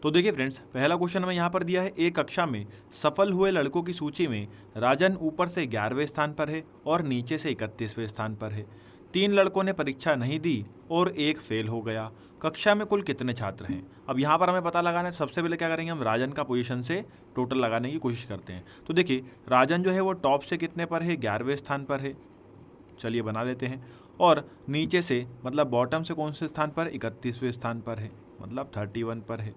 तो देखिए फ्रेंड्स, पहला क्वेश्चन हमें यहाँ पर दिया है, एक कक्षा में सफल हुए लड़कों की सूची में राजन ऊपर से 11वें स्थान पर है और नीचे से 31वें स्थान पर है। 3 लड़कों ने परीक्षा नहीं दी और एक फेल हो गया। कक्षा में कुल कितने छात्र हैं? अब यहाँ पर हमें पता लगाना है। सबसे पहले क्या करेंगे, हम राजन का पोजीशन से टोटल लगाने की कोशिश करते हैं। तो देखिए राजन जो है वो टॉप से कितने पर है, 11वें स्थान पर है। चलिए बना लेते हैं। और नीचे से मतलब बॉटम से कौन से स्थान पर, 31वें स्थान पर है, मतलब 31 पर है।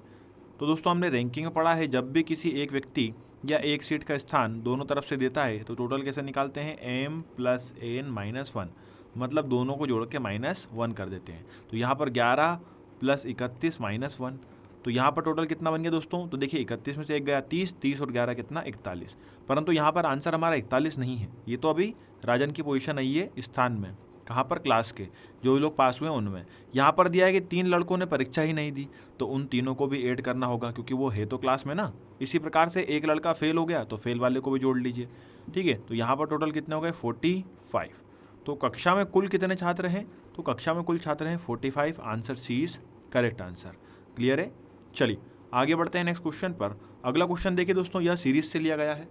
तो दोस्तों हमने रैंकिंग में पढ़ा है, जब भी किसी एक व्यक्ति या एक सीट का स्थान दोनों तरफ से देता है तो टोटल कैसे निकालते हैं, m + n - 1, मतलब दोनों को जोड़ के -1 कर देते हैं। तो यहाँ पर 11 + 31 - 1, तो यहाँ पर टोटल कितना बन गया दोस्तों? तो देखिए 31 में से एक गया 30, 30 और 11 कितना, 41। परंतु यहाँ पर आंसर हमारा 41 नहीं है, ये तो अभी राजन की पोजीशन आई है स्थान में, कहाँ पर, क्लास के जो लोग पास हुए हैं उनमें। यहाँ पर दिया है कि 3 लड़कों ने परीक्षा ही नहीं दी, तो उन तीनों को भी ऐड करना होगा क्योंकि वो है तो क्लास में ना। इसी प्रकार से एक लड़का फेल हो गया तो फेल वाले को भी जोड़ लीजिए, ठीक है। तो यहाँ पर टोटल कितने हो गए, 45। तो कक्षा में कुल कितने छात्र हैं? तो कक्षा में कुल छात्र हैं 45। Answer C is correct answer. Clear है? चलिए आगे बढ़ते हैं नेक्स्ट क्वेश्चन पर। अगला क्वेश्चन देखिए दोस्तों, यह सीरीज से लिया गया है।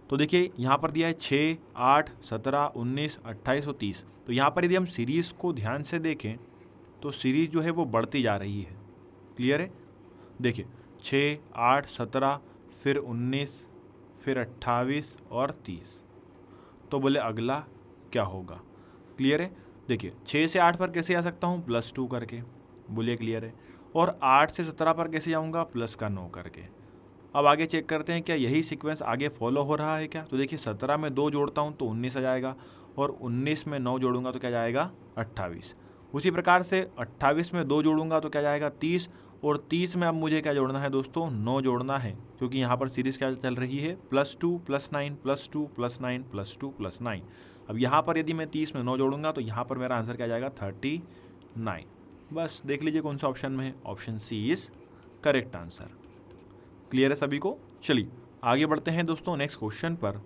तो देखिए यहाँ पर दिया है 6, 8, 17, 19, 28 और 30। तो यहाँ पर यदि हम सीरीज़ को ध्यान से देखें तो सीरीज़ जो है वो बढ़ती जा रही है। क्लियर है? देखिए 6, 8, 17, फिर 19, फिर 28 और 30। तो बोले अगला क्या होगा? क्लियर है? देखिए 6 से 8 पर कैसे आ सकता हूँ, +2 करके। बोलिए क्लियर है? और 8 से 17 पर कैसे जाऊँगा, प्लस का 9 करके। अब आगे चेक करते हैं क्या यही सीक्वेंस आगे फॉलो हो रहा है क्या। तो देखिए 17 में 2 जोड़ता हूँ तो 19 आ जाएगा, और 19 में 9 जोड़ूंगा तो क्या जाएगा, 28। उसी प्रकार से 28 में 2 जोड़ूंगा तो क्या जाएगा, 30। और 30 में अब मुझे क्या जोड़ना है दोस्तों, 9 जोड़ना है, क्योंकि यहाँ पर सीरीज़ क्या चल रही है, +2 + 9 +2 + 9 +2 + 9। अब यहाँ पर यदि मैं 30 में 9 जोड़ूंगा तो यहाँ पर मेरा आंसर क्या जाएगा, 39। बस देख लीजिए कौन सा ऑप्शन में है, option C is correct answer. Clear है सभी को? चलिए आगे बढ़ते हैं दोस्तों नेक्स्ट क्वेश्चन पर।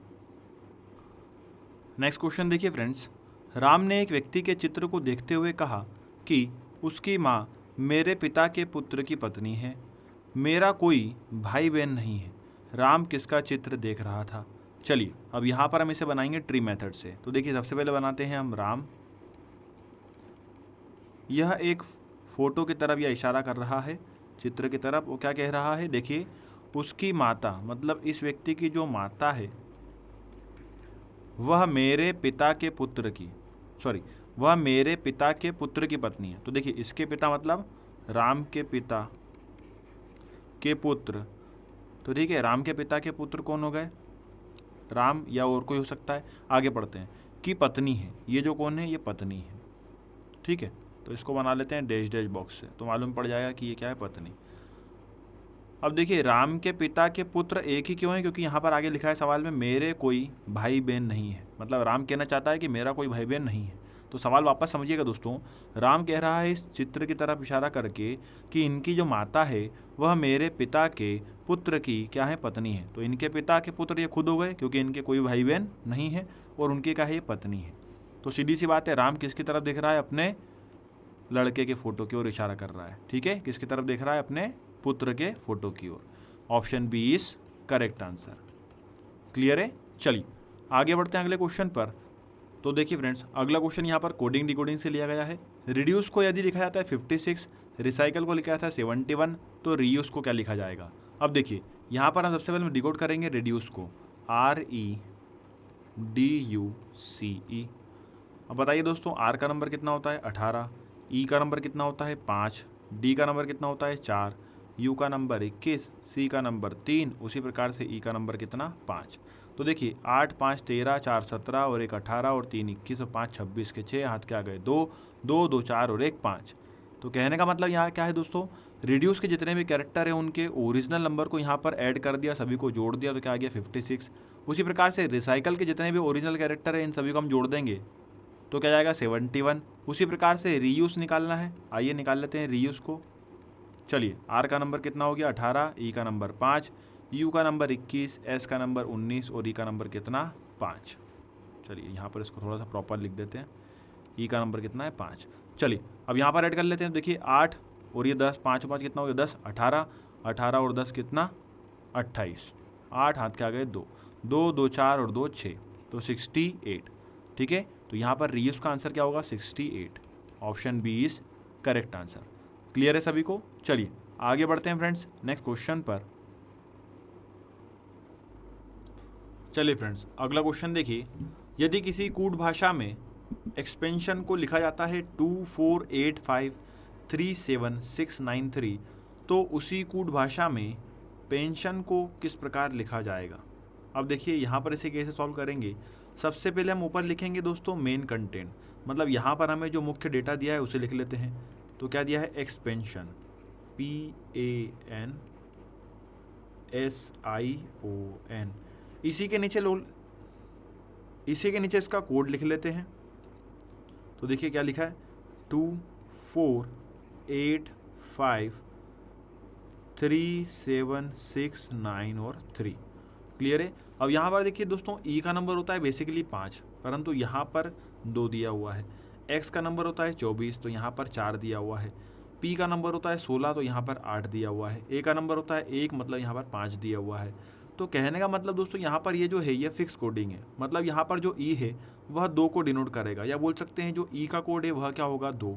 नेक्स्ट क्वेश्चन देखिए फ्रेंड्स, राम ने एक व्यक्ति के चित्र को देखते हुए कहा कि उसकी माँ मेरे पिता के पुत्र की पत्नी है, मेरा कोई भाई बहन नहीं है। राम किसका चित्र देख रहा था? चलिए अब यहाँ पर हम इसे बनाएंगे ट्री मेथड से। तो देखिए सबसे पहले बनाते हैं हम राम। यह एक फोटो की तरफ यह इशारा कर रहा है, चित्र की तरफ। वो क्या कह रहा है, देखिए उसकी माता, मतलब इस व्यक्ति की जो माता है वह मेरे पिता के पुत्र की, वह मेरे पिता के पुत्र की पत्नी है। तो देखिए इसके पिता मतलब राम के पिता के पुत्र। तो ठीक है, राम के पिता के पुत्र कौन हो गए, राम या और कोई हो सकता है। आगे पढ़ते हैं, की पत्नी है, ये जो कौन है, ये पत्नी है। ठीक है, तो इसको बना लेते हैं डैश डैश बॉक्स से, तो मालूम पड़ जाएगा कि ये क्या है, पत्नी। अब देखिए राम के पिता के पुत्र एक ही क्यों है, क्योंकि यहाँ पर आगे लिखा है सवाल में मेरे कोई भाई बहन नहीं है, मतलब राम कहना चाहता है कि मेरा कोई भाई बहन नहीं है। तो सवाल वापस समझिएगा दोस्तों, राम कह रहा है इस चित्र की तरफ इशारा करके कि इनकी जो माता है वह मेरे पिता के पुत्र की क्या है, पत्नी है। तो इनके पिता के पुत्र ये खुद हो गए, क्योंकि इनके कोई भाई बहन नहीं है और उनकी क्या है, ये पत्नी है। तो सीधी सी बात है, राम किसकी तरफ देख रहा है, अपने लड़के के फोटो की ओर इशारा कर रहा है। ठीक है, किसकी तरफ देख रहा है, अपने पुत्र के फोटो की ओर। Option B is correct answer. Clear है? चलिए आगे बढ़ते हैं अगले क्वेश्चन पर। तो देखिए फ्रेंड्स, अगला क्वेश्चन यहाँ पर कोडिंग डिकोडिंग से लिया गया है। रिड्यूस को यदि लिखा जाता है 56, रिसाइकल को लिखा जाता है 71, तो रीयूज को क्या लिखा जाएगा? अब देखिए यहाँ पर हम सबसे पहले डिकोड करेंगे रिड्यूस को, REDUCE। अब बताइए दोस्तों, R का नंबर कितना होता है, 18, E का नंबर कितना होता है, 5, D का नंबर कितना होता है, 4, U का नंबर 21, C का नंबर 3, उसी प्रकार से E का नंबर कितना, 5। तो देखिए 8, 5, 13, 4, 17 और 1, 18 और 3, 21 और 5, 26 के 6 हाथ क्या गए, 2, 2, 2, 4 और 1, 5। तो कहने का मतलब यहाँ क्या है दोस्तों, रिड्यूस के जितने भी कैरेक्टर हैं उनके ओरिजिनल नंबर को यहाँ पर ऐड कर दिया, सभी को जोड़ दिया, तो क्या आ गया, 56। उसी प्रकार से रिसाइकल के जितने भी ओरिजिनल कैरेक्टर हैं इन सभी को हम जोड़ देंगे तो क्या जाएगा, 71। उसी प्रकार से रीयूज निकालना है, आइए निकाल लेते हैं रीयूज को। चलिए R का नंबर कितना हो गया, 18, E का नंबर 5, U का नंबर 21, S का नंबर 19 और E का नंबर कितना, 5। चलिए यहाँ पर इसको थोड़ा सा प्रॉपर लिख देते हैं, E का नंबर कितना है, 5। चलिए अब यहाँ पर ऐड कर लेते हैं, देखिए 8 और ये 10, 5 5 कितना हो गया, 10, 18, 18 और 10 कितना 28, 8 हाथ के आ गए 2, 2 2 4 और 2 6, तो 68। ठीक है, तो यहाँ पर रीयूज का आंसर क्या होगा 68। Option B is correct answer. Clear है सभी को? चलिए आगे बढ़ते हैं फ्रेंड्स नेक्स्ट क्वेश्चन पर। चलिए फ्रेंड्स अगला क्वेश्चन देखिए, यदि किसी कूट भाषा में एक्सपेंशन को लिखा जाता है 248537693, तो उसी कूट भाषा में पेंशन को किस प्रकार लिखा जाएगा? अब देखिए यहाँ पर इसे कैसे सॉल्व करेंगे। सबसे पहले हम ऊपर लिखेंगे दोस्तों मेन कंटेंट, मतलब यहाँ पर हमें जो मुख्य डेटा दिया है उसे लिख लेते हैं। तो क्या दिया है एक्सपेंशन PANSION, इसी के नीचे इसका कोड लिख लेते हैं। तो देखिए क्या लिखा है 2485376 और 3। क्लियर है? अब यहाँ पर देखिए दोस्तों ई का नंबर होता है बेसिकली 5, परंतु यहाँ पर 2 दिया हुआ है। एक्स का नंबर होता है 24, तो यहाँ पर 4 दिया हुआ है। पी का नंबर होता है 16, तो यहाँ पर 8 दिया हुआ है। ए का नंबर होता है 1, मतलब यहाँ पर 5 दिया हुआ है। तो कहने का मतलब दोस्तों यहाँ पर ये जो है ये फिक्स कोडिंग है, मतलब यहाँ पर जो ई है वह 2 को डिनोट करेगा, या बोल सकते हैं जो ई का कोड है वह क्या होगा 2।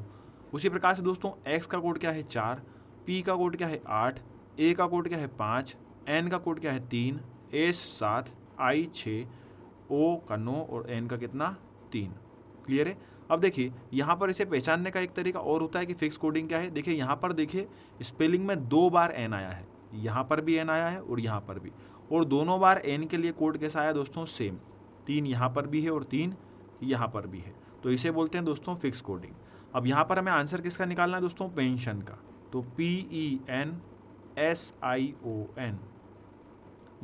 उसी प्रकार से दोस्तों एक्स का कोड क्या है 4, पी का कोड क्या है 8, ए का कोड क्या है 5, एन का कोड क्या है 3, एस 7, आई 6, ओ का 9 और एन का कितना 3। क्लियर है? अब देखिए यहाँ पर इसे पहचानने का एक तरीका और होता है कि फिक्स कोडिंग क्या है। देखिए यहाँ पर देखिए स्पेलिंग में 2 बार एन आया है, यहाँ पर भी एन आया है और यहाँ पर भी, और दोनों बार एन के लिए कोड कैसा आया दोस्तों सेम, 3 यहाँ पर भी है और 3 यहाँ पर भी है, तो इसे बोलते हैं दोस्तों फिक्स कोडिंग। अब यहाँ पर हमें आंसर किसका निकालना है दोस्तों पेंशन का, तो PENSION,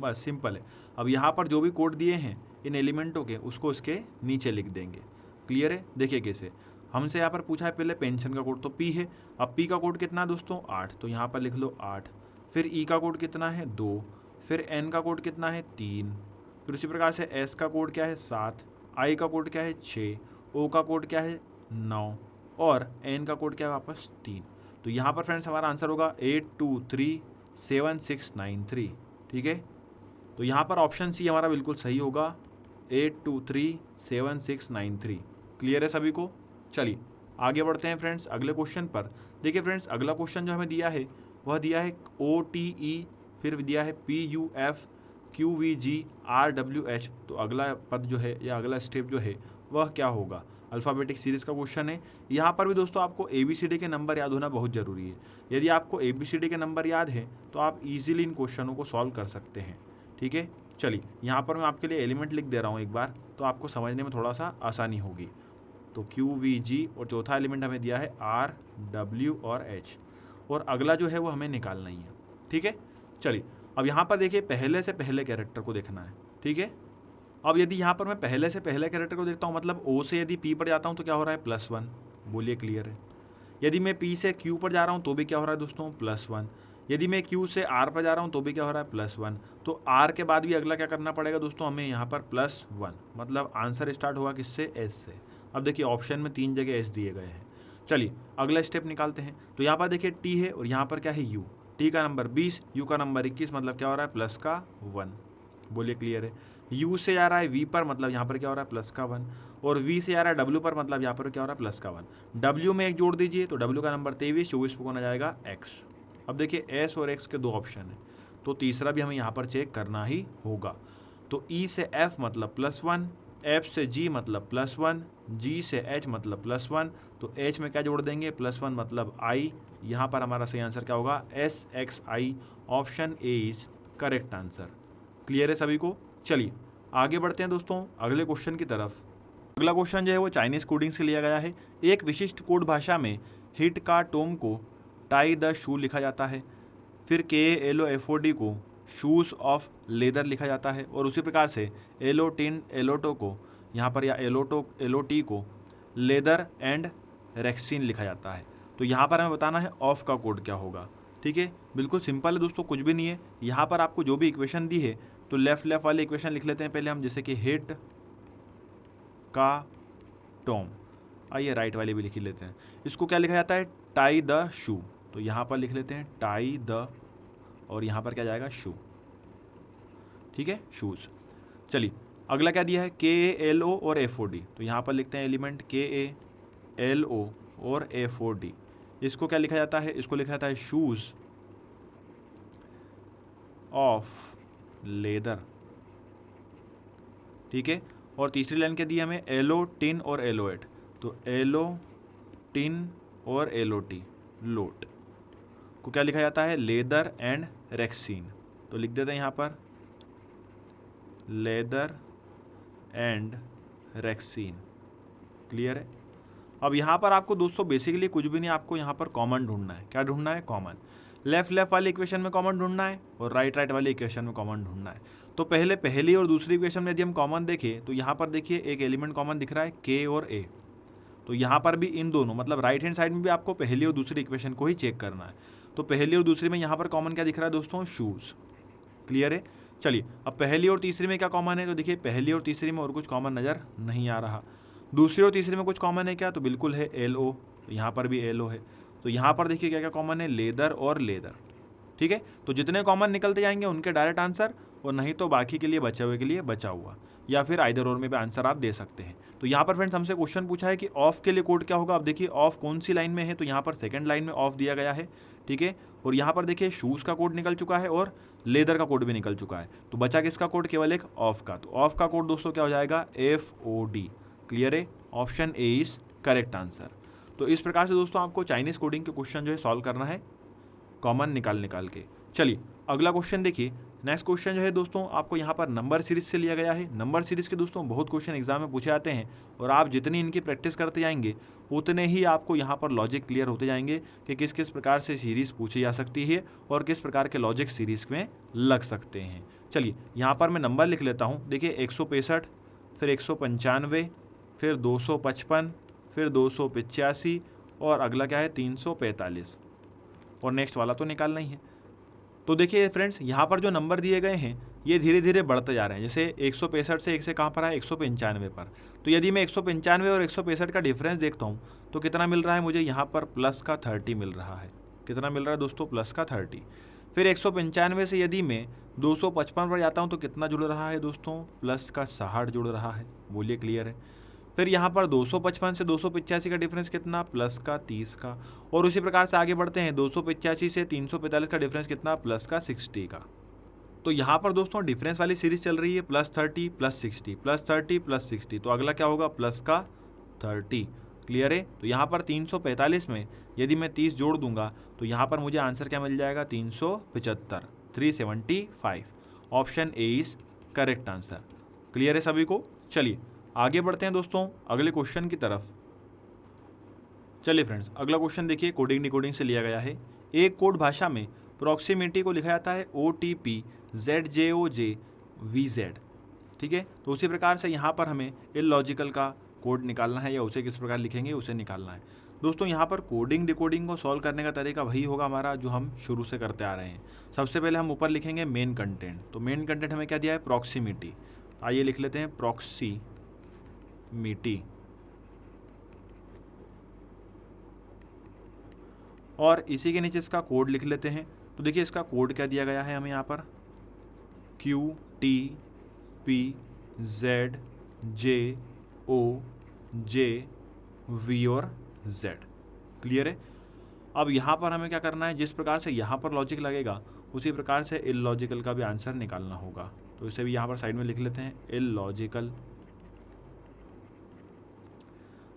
बस सिंपल है। अब यहाँ पर जो भी कोड दिए हैं इन एलिमेंटों के उसको इसके नीचे लिख देंगे। क्लियर है? देखिए कैसे, हमसे यहाँ पर पूछा है पहले पेंशन का कोड, तो P है। अब P का कोड कितना है दोस्तों 8, तो यहाँ पर लिख लो 8। फिर E का कोड कितना है 2, फिर N का कोड कितना है 3, फिर उसी प्रकार से S का कोड क्या है 7, I का कोड क्या है 6, O का कोड क्या है 9 और N का कोड क्या है वापस 3। तो यहाँ पर फ्रेंड्स हमारा आंसर होगा 82379693। ठीक है, तो यहाँ पर ऑप्शन सी हमारा बिल्कुल सही होगा 82379693। क्लियर है सभी को? चलिए आगे बढ़ते हैं फ्रेंड्स अगले क्वेश्चन पर। देखिए फ्रेंड्स अगला क्वेश्चन जो हमें दिया है वह दिया है OTE, फिर दिया है PUF QVG RWH। तो अगला पद जो है या अगला स्टेप जो है वह क्या होगा? अल्फ़ाबेटिक सीरीज़ का क्वेश्चन है। यहाँ पर भी दोस्तों आपको ABCD के नंबर याद होना बहुत ज़रूरी है। यदि आपको ABCD के नंबर याद है तो आप इजीली इन क्वेश्चनों को सॉल्व कर सकते हैं। ठीक है, चलिए यहाँ पर मैं आपके लिए एलिमेंट लिख दे रहा हूँ एक बार, तो आपको समझने में थोड़ा सा आसानी होगी। तो QVG और चौथा एलिमेंट हमें दिया है RW और H, और अगला जो है वो हमें निकालना ही है। ठीक है, चलिए अब यहाँ पर देखिए पहले से पहले कैरेक्टर को देखना है। ठीक है, अब यदि यहाँ पर मैं पहले से पहले कैरेक्टर को देखता हूँ, मतलब O से यदि P पर जाता हूँ तो क्या हो रहा है +1। बोलिए क्लियर है? यदि मैं P से Q पर जा रहा हूँ तो भी क्या हो रहा है दोस्तों +1। यदि मैं Q से R पर जा रहा हूँ तो भी क्या हो रहा है +1। तो R के बाद भी अगला क्या करना पड़ेगा दोस्तों हमें यहाँ पर +1, मतलब आंसर स्टार्ट होगा किससे? S से। अब देखिए ऑप्शन में 3 जगह S दिए गए हैं। चलिए अगला स्टेप निकालते हैं। तो यहाँ पर देखिए T है और यहाँ पर क्या है U। T का नंबर 20, U का नंबर 21, मतलब क्या हो रहा है +1। बोलिए क्लियर है? U से जा रहा है V पर, मतलब यहाँ पर क्या हो रहा है +1, और V से जा रहा है W पर, मतलब यहाँ पर क्या हो रहा है +1। W में एक जोड़ दीजिए तो W का नंबर 23, 24 को कौन आ जाएगा X। अब देखिए S और X के 2 ऑप्शन हैं, तो तीसरा भी हमें यहाँ पर चेक करना ही होगा। तो E से F मतलब +1, F से G मतलब +1, G से H मतलब +1, तो H में क्या जोड़ देंगे +1 मतलब I। यहाँ पर हमारा सही आंसर क्या होगा SXI। Option A is correct answer. Clear है सभी को? चलिए आगे बढ़ते हैं दोस्तों अगले क्वेश्चन की तरफ। अगला क्वेश्चन जो है वो चाइनीज़ कोडिंग से लिया गया है। एक विशिष्ट कोड भाषा में हिट का टोम को टाई द शू लिखा जाता है, फिर KALOFOD को शूज़ ऑफ लेदर लिखा जाता है, और उसी प्रकार से एलोटो को यहाँ पर या एलोटी को लेदर एंड रेक्सिन लिखा जाता है। तो यहाँ पर हमें बताना है ऑफ का कोड क्या होगा। ठीक है, बिल्कुल सिंपल है दोस्तों, कुछ भी नहीं है। यहाँ पर आपको जो भी इक्वेशन दी है तो लेफ्ट वाली इक्वेशन लिख लेते हैं पहले हम, जैसे कि हिट का टॉम। आइए राइट वाली भी लिख लेते हैं। इसको क्या लिखा जाता है? Tie the shoe. तो यहाँ पर लिख लेते हैं टाई द और यहाँ पर क्या जाएगा शू, ठीक है, शूज़। चलिए अगला क्या दिया है, KALO और FOD, तो यहाँ पर लिखते हैं एलिमेंट KALO और FOD। इसको क्या लिखा जाता है, इसको लिखा जाता है शूज़ ऑफ लेदर, ठीक है। और तीसरी लाइन क्या दी हमें, एलो टिन और एलोएट, तो एलो टिन और एलोटी लोट को क्या लिखा जाता है, लेदर एंड रेक्सीन, तो लिख देते हैं यहाँ पर लेदर एंड रेक्सीन। क्लियर है। अब यहाँ पर आपको दोस्तों बेसिकली कुछ भी नहीं, आपको यहाँ पर कॉमन ढूंढना है। क्या ढूंढना है, कॉमन। लेफ्ट वाली इक्वेशन में कॉमन ढूंढना है और राइट वाली इक्वेशन में कॉमन ढूंढना है। तो पहले पहली और दूसरी इक्वेशन में यदि हम कॉमन देखें तो यहाँ पर देखिए एक एलिमेंट कॉमन दिख रहा है K और A, तो यहाँ पर भी इन दोनों मतलब राइट हैंड साइड में भी आपको पहली और दूसरी इक्वेशन को ही चेक करना है। तो पहली और दूसरी में यहाँ पर कॉमन क्या दिख रहा है दोस्तों, शूज़। क्लियर है। चलिए अब पहली और तीसरी में क्या कॉमन है, तो देखिए पहली और तीसरी में और कुछ कॉमन नज़र नहीं आ रहा। दूसरी और तीसरी में कुछ कॉमन है क्या, तो बिल्कुल है LO, तो यहाँ पर भी LO है। तो यहाँ पर देखिए क्या क्या कॉमन है, लेदर और लेदर, ठीक है। तो जितने कॉमन निकलते जाएंगे उनके डायरेक्ट आंसर, और नहीं तो बाकी के लिए बचे हुए के लिए बचा हुआ, या फिर आइदर और में भी आंसर आप दे सकते हैं। तो यहाँ पर फ्रेंड्स हमसे क्वेश्चन पूछा है कि ऑफ के लिए कोड क्या होगा। अब देखिए ऑफ कौन सी लाइन में है, तो यहाँ पर सेकंड लाइन में ऑफ दिया गया है, ठीक है। और यहाँ पर देखिए शूज़ का कोड निकल चुका है और लेदर का कोड भी निकल चुका है, तो बचा किसका कोड, केवल एक ऑफ का। तो ऑफ का कोड दोस्तों क्या हो जाएगा, FOD। क्लियर है, option A is correct answer. तो इस प्रकार से दोस्तों आपको चाइनीज़ कोडिंग के क्वेश्चन जो है सॉल्व करना है कॉमन निकाल के। चलिए अगला क्वेश्चन देखिए। नेक्स्ट क्वेश्चन जो है दोस्तों आपको यहाँ पर नंबर सीरीज से लिया गया है। नंबर सीरीज के दोस्तों बहुत क्वेश्चन एग्जाम में पूछे जाते हैं, और आप जितनी इनकी प्रैक्टिस करते जाएंगे उतने ही आपको यहाँ पर लॉजिक क्लियर होते जाएंगे कि किस किस प्रकार से सीरीज़ पूछी जा सकती है और किस प्रकार के लॉजिक सीरीज़ में लग सकते हैं। चलिए यहाँ पर मैं नंबर लिख लेता हूँ। देखिए 165, फिर 195, फिर 255, फिर 285, और अगला क्या है 345, और नेक्स्ट वाला तो निकालना ही है। तो देखिए फ्रेंड्स यहाँ पर जो नंबर दिए गए हैं ये धीरे धीरे बढ़ते जा रहे हैं। जैसे 165 से 1 से कहाँ पर है, 195 पर। तो यदि मैं 195 और 165 का डिफरेंस देखता हूँ तो कितना मिल रहा है मुझे, यहाँ पर प्लस का 30 मिल रहा है। कितना मिल रहा है दोस्तों, प्लस का 30। फिर 195 से यदि मैं 255 पर जाता हूँ तो कितना जुड़ रहा है दोस्तों, प्लस का 60 जुड़ रहा है। बोलिए क्लियर है। फिर यहाँ पर 255 से 285 का डिफरेंस कितना, प्लस का 30 का। और उसी प्रकार से आगे बढ़ते हैं, 285 से 345 का डिफरेंस कितना, प्लस का 60 का। तो यहाँ पर दोस्तों डिफरेंस वाली सीरीज चल रही है +30 +60 +30 +60, तो अगला क्या होगा, प्लस का 30। क्लियर है। तो यहाँ पर 345 में यदि मैं 30 जोड़ दूंगा तो यहाँ पर मुझे आंसर क्या मिल जाएगा, 375, 375। Option A is correct answer. Clear है सभी को। चलिए आगे बढ़ते हैं दोस्तों अगले क्वेश्चन की तरफ। चलिए फ्रेंड्स अगला क्वेश्चन देखिए, कोडिंग डिकोडिंग से लिया गया है। एक कोड भाषा में प्रॉक्सिमिटी को लिखा जाता है OTP ZJOJ VZ, ठीक है। तो उसी प्रकार से यहाँ पर हमें इलॉजिकल का कोड निकालना है, या उसे किस प्रकार लिखेंगे उसे निकालना है। दोस्तों यहाँ पर कोडिंग डिकोडिंग को सॉल्व करने का तरीका वही होगा हमारा जो हम शुरू से करते आ रहे हैं। सबसे पहले हम ऊपर लिखेंगे मेन कंटेंट। तो मेन कंटेंट हमें क्या दिया है, प्रॉक्सिमिटी। आइए लिख लेते हैं प्रॉक्सिमिटी, और इसी के नीचे इसका कोड लिख लेते हैं। तो देखिए इसका कोड क्या दिया गया है हमें यहाँ पर, QTPZJOJ और Z। क्लियर है। अब यहाँ पर हमें क्या करना है, जिस प्रकार से यहाँ पर लॉजिक लगेगा उसी प्रकार से इलॉजिकल का भी आंसर निकालना होगा। तो इसे भी यहाँ पर साइड में लिख लेते हैं, इलॉजिकल।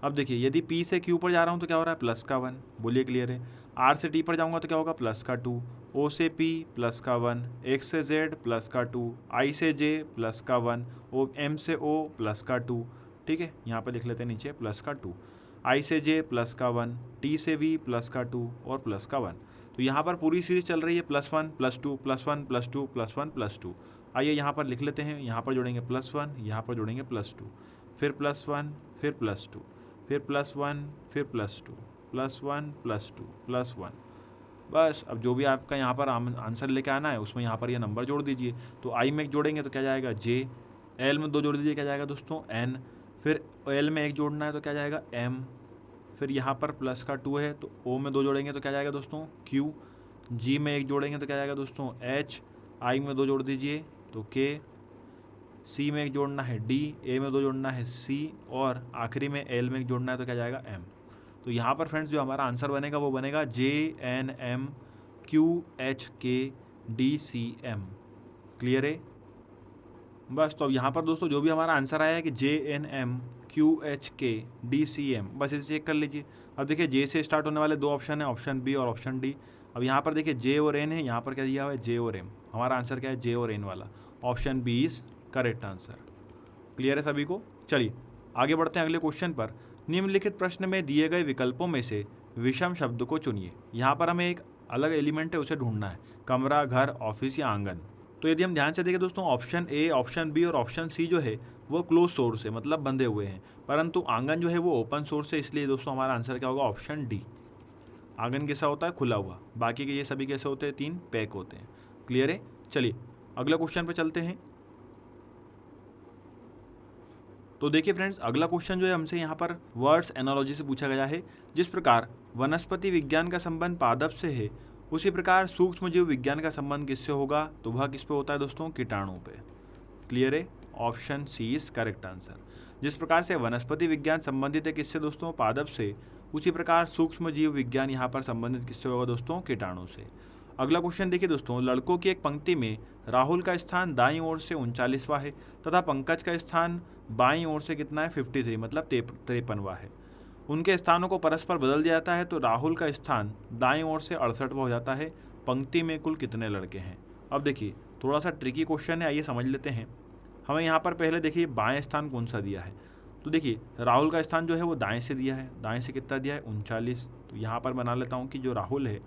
अब देखिए यदि P से Q पर जा रहा हूँ तो क्या हो रहा है, प्लस का 1। बोलिए क्लियर है। R से T पर जाऊँगा तो क्या होगा, प्लस का 2। O से P प्लस का 1, X से Z प्लस का 2, I से J प्लस का 1, M से O प्लस का 2, ठीक है। यहाँ पर लिख लेते हैं नीचे प्लस का 2, I से J प्लस का 1, T से V प्लस का 2 और प्लस का 1। तो यहाँ पर पूरी सीरीज चल रही है +1 +2 +1 +2 +1 +2। आइए यहाँ पर लिख लेते हैं, यहाँ पर जोड़ेंगे +1, यहाँ पर जोड़ेंगे +2, फिर +1, फिर +2, फिर +1, फिर +2, +1 +2 +1। बस अब जो भी आपका यहाँ पर आंसर लेके आना है उसमें यहाँ पर ये नंबर जोड़ दीजिए। तो I में जोड़ेंगे तो क्या जाएगा J, L में 2 जोड़ दीजिए क्या जाएगा दोस्तों N, फिर L में 1 जोड़ना है तो क्या जाएगा M, फिर यहाँ पर प्लस का 2 है तो O में 2 जोड़ेंगे तो क्या जाएगा दोस्तों Q, जी में 1 जोड़ेंगे तो क्या जाएगा दोस्तों एच, आई में 2 जोड़ दीजिए तो के, सी में 1 जोड़ना है डी, ए में 2 जोड़ना है सी और आखिरी में एल में 1 जोड़ना है तो क्या जाएगा एम। तो यहाँ पर फ्रेंड्स जो हमारा आंसर बनेगा वो बनेगा JNMQHKDCM। क्लियर है? बस तो अब यहाँ पर दोस्तों जो भी हमारा आंसर आया है कि JNMQHKDCM, बस इसे चेक कर लीजिए। अब देखिए जे से स्टार्ट होने वाले 2 ऑप्शन है, ऑप्शन बी और ऑप्शन डी। अब यहाँ पर देखिए जे और एन है, यहाँ पर क्या दिया हुआ है जे और एम। हमारा आंसर क्या है जे और एन वाला, option B is correct answer. Clear है सभी को? चलिए आगे बढ़ते हैं अगले क्वेश्चन पर। निम्नलिखित प्रश्न में दिए गए विकल्पों में से विषम शब्द को चुनिए। यहाँ पर हमें एक अलग एलिमेंट है उसे ढूंढना है, कमरा, घर, ऑफिस या आंगन। तो यदि हम ध्यान से देखें दोस्तों, ऑप्शन ए, ऑप्शन बी और ऑप्शन सी जो है वो क्लोज सोर्स है, मतलब बंधे हुए हैं, परंतु आंगन जो है वो ओपन सोर्स है, इसलिए दोस्तों हमारा आंसर क्या होगा ऑप्शन डी। आंगन कैसा होता है? खुला हुआ। बाकी के ये सभी कैसे होते हैं? 3 पैक होते हैं। क्लियर है? चलिए अगला क्वेश्चन पे चलते हैं। तो देखिए फ्रेंड्स, अगला क्वेश्चन जो है हमसे यहाँ पर वर्ड्स एनालॉजी से पूछा गया है। जिस प्रकार वनस्पति विज्ञान का संबंध पादप से है, उसी प्रकार सूक्ष्म जीव विज्ञान का संबंध किससे होगा? तो वह किस पे होता है दोस्तों? कीटाणु पे। क्लियर है? Option C is correct answer. जिस प्रकार से वनस्पति विज्ञान संबंधित है किससे दोस्तों? पादप से, उसी प्रकार सूक्ष्म जीव विज्ञान यहाँ पर संबंधित किससे होगा दोस्तों? कीटाणु से। अगला क्वेश्चन देखिए दोस्तों, लड़कों की एक पंक्ति में राहुल का स्थान दाईं ओर से 39वां है तथा पंकज का स्थान बाईं ओर से कितना है? 53, मतलब 53वां है। उनके स्थानों को परस्पर बदल दिया जाता है तो राहुल का स्थान दाईं ओर से 68वां हो जाता है। पंक्ति में कुल कितने लड़के हैं? अब देखिए थोड़ा सा ट्रिकी क्वेश्चन है, आइए समझ लेते हैं। हमें यहाँ पर पहले देखिए बाएं स्थान कौन सा दिया है, तो देखिए राहुल का स्थान जो है वो दाएं से दिया है। दाएं से कितना दिया है? 39। तो यहाँ पर बना लेता हूँ कि जो राहुल है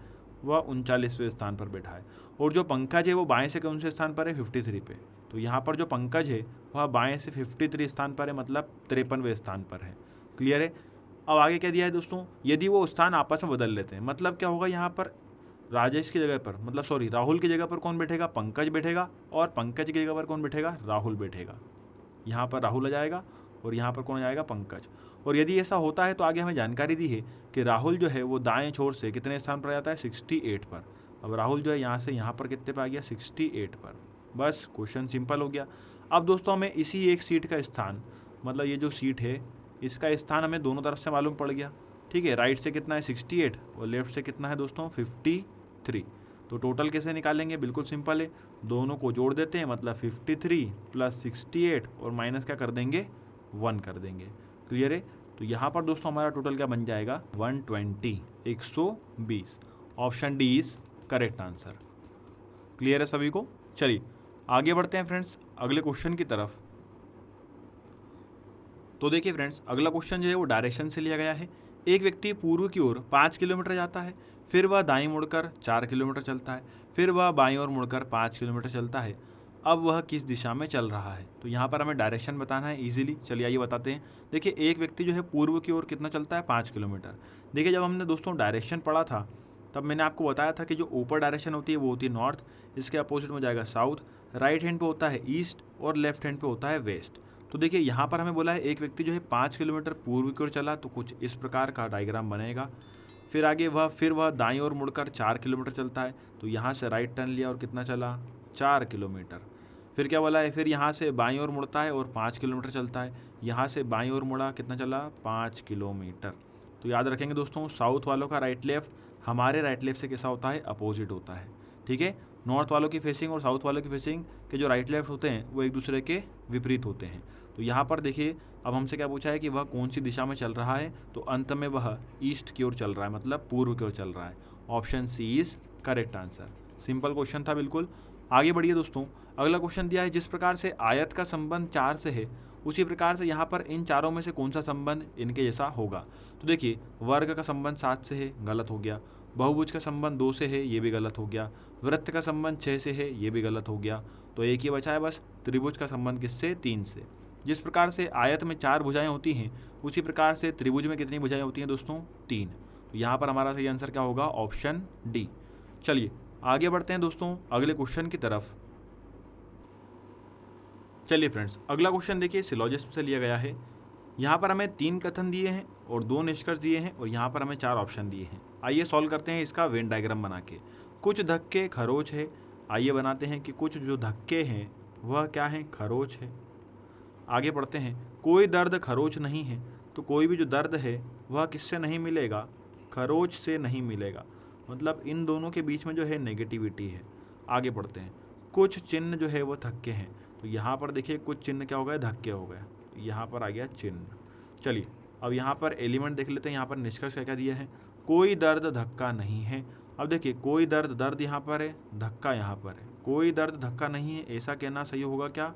वह 39वें स्थान पर बैठा है, और जो पंकज है वो बाएं से कौन से स्थान पर है? 53 पे। तो यहाँ पर जो पंकज है वह बाएं से 53 स्थान पर है, मतलब 53वें स्थान पर है। क्लियर है? अब आगे क्या दिया है दोस्तों, यदि वो स्थान आपस में बदल लेते हैं, मतलब क्या होगा यहाँ पर राजेश की जगह पर, मतलब सॉरी राहुल की जगह पर कौन बैठेगा? पंकज बैठेगा, और पंकज की जगह पर कौन बैठेगा? राहुल बैठेगा। यहाँ पर राहुल आ जाएगा और यहाँ पर कौन आ जाएगा? पंकज। और यदि ऐसा होता है तो आगे हमें जानकारी दी है कि राहुल जो है वो दाएं छोर से कितने स्थान पर आ जाता है? 68 पर। अब राहुल जो है यहाँ से यहाँ पर कितने पर आ गया? 68 पर। बस क्वेश्चन सिंपल हो गया। अब दोस्तों हमें इसी एक सीट का स्थान, मतलब ये जो सीट है इसका स्थान हमें दोनों तरफ से मालूम पड़ गया। ठीक है, राइट से कितना है? 68 और लेफ्ट से कितना है दोस्तों? 53। तो टोटल कैसे निकालेंगे? बिल्कुल सिंपल है, दोनों को जोड़ देते हैं, मतलब 53 प्लस 68 और माइनस क्या कर देंगे? 1 कर देंगे। क्लियर है? तो यहाँ पर दोस्तों हमारा टोटल क्या बन जाएगा? 120, 120। Option D is correct answer. Clear है सभी को? चलिए आगे बढ़ते हैं फ्रेंड्स अगले क्वेश्चन की तरफ। तो देखिए फ्रेंड्स, अगला क्वेश्चन जो है वो डायरेक्शन से लिया गया है। एक व्यक्ति पूर्व की ओर 5 किलोमीटर जाता है, फिर वह दाईं मुड़कर 4 किलोमीटर चलता है, फिर वह बाईं ओर मुड़कर 5 किलोमीटर चलता है। अब वह किस दिशा में चल रहा है? तो यहाँ पर हमें डायरेक्शन बताना है इजीली। चलिए आइए बताते हैं। देखिए एक व्यक्ति जो है पूर्व की ओर कितना चलता है? 5 किलोमीटर। देखिए जब हमने दोस्तों डायरेक्शन पढ़ा था तब मैंने आपको बताया था कि जो ऊपर डायरेक्शन होती है वो होती है नॉर्थ, इसके अपोजिट में जाएगा साउथ, राइट हैंड पे होता है ईस्ट और लेफ्ट हैंड पे होता है वेस्ट। तो देखिए यहाँ पर हमें बोला है एक व्यक्ति जो है 5 किलोमीटर पूर्व की ओर चला, तो कुछ इस प्रकार का डायग्राम बनेगा। फिर आगे वह दाईं ओर मुड़कर 4 किलोमीटर चलता है, तो यहाँ से राइट टर्न लिया और कितना चला? 4 किलोमीटर। फिर क्या बोला है? फिर यहाँ से बाईं ओर मुड़ता है और 5 किलोमीटर चलता है। यहाँ से बाईं ओर मुड़ा, कितना चला? 5 किलोमीटर। तो याद रखेंगे दोस्तों, साउथ वालों का राइट लेफ्ट हमारे राइट लेफ्ट से कैसा होता है? अपोजिट होता है। ठीक है, नॉर्थ वालों की फेसिंग और साउथ वालों की फेसिंग के जो राइट लेफ्ट होते हैं वो एक दूसरे के विपरीत होते हैं। तो यहाँ पर देखिए अब हमसे क्या पूछा है कि वह कौन सी दिशा में चल रहा है, तो अंत में वह ईस्ट की ओर चल रहा है, मतलब पूर्व की ओर चल रहा है। Option C is correct answer. Simple question था बिल्कुल। आगे बढ़िए दोस्तों, अगला क्वेश्चन दिया है जिस प्रकार से आयत का संबंध 4 से है, उसी प्रकार से यहाँ पर इन चारों में से कौन सा संबंध इनके जैसा होगा? तो देखिए वर्ग का संबंध 7 से है, गलत हो गया। बहुभुज का संबंध 2 से है, ये भी गलत हो गया। वृत्त का संबंध 6 से है, ये भी गलत हो गया। तो एक ही बचा है बस, त्रिभुज का संबंध किससे? 3 से। जिस प्रकार से आयत में 4 भुजाएं होती हैं, उसी प्रकार से त्रिभुज में कितनी भुजाएं होती हैं दोस्तों? 3। तो यहाँ पर हमारा सही आंसर क्या होगा? Option D. चलिए आगे बढ़ते हैं दोस्तों अगले क्वेश्चन की तरफ। चलिए फ्रेंड्स, अगला क्वेश्चन देखिए सिलोजिज्म से लिया गया है। यहाँ पर हमें 3 कथन दिए हैं और 2 निष्कर्ष दिए हैं, और यहाँ पर हमें 4 ऑप्शन दिए हैं। आइए सॉल्व करते हैं इसका वेन डायग्राम बना के। कुछ धक्के खरोच है। आइए बनाते हैं कि कुछ जो धक्के हैं वह क्या हैं, खरोच है। आगे बढ़ते हैं, कोई दर्द खरोच नहीं है। तो कोई भी जो दर्द है वह किससे नहीं मिलेगा, खरोच से नहीं मिलेगा। मतलब इन दोनों के बीच में जो है नेगेटिविटी है। आगे बढ़ते हैं, कुछ चिन्ह जो है वो धक्के हैं। तो यहाँ पर देखिए कुछ चिन्ह क्या हो गए, धक्के हो गए। यहाँ पर आ गया चिन्ह। चलिए अब यहाँ पर एलिमेंट देख लेते हैं। यहाँ पर निष्कर्ष क्या क्या दिया है, कोई दर्द धक्का नहीं है। अब देखिए कोई दर्द, दर्द यहाँ पर है, धक्का यहाँ पर है। कोई दर्द धक्का नहीं है, ऐसा कहना सही होगा क्या,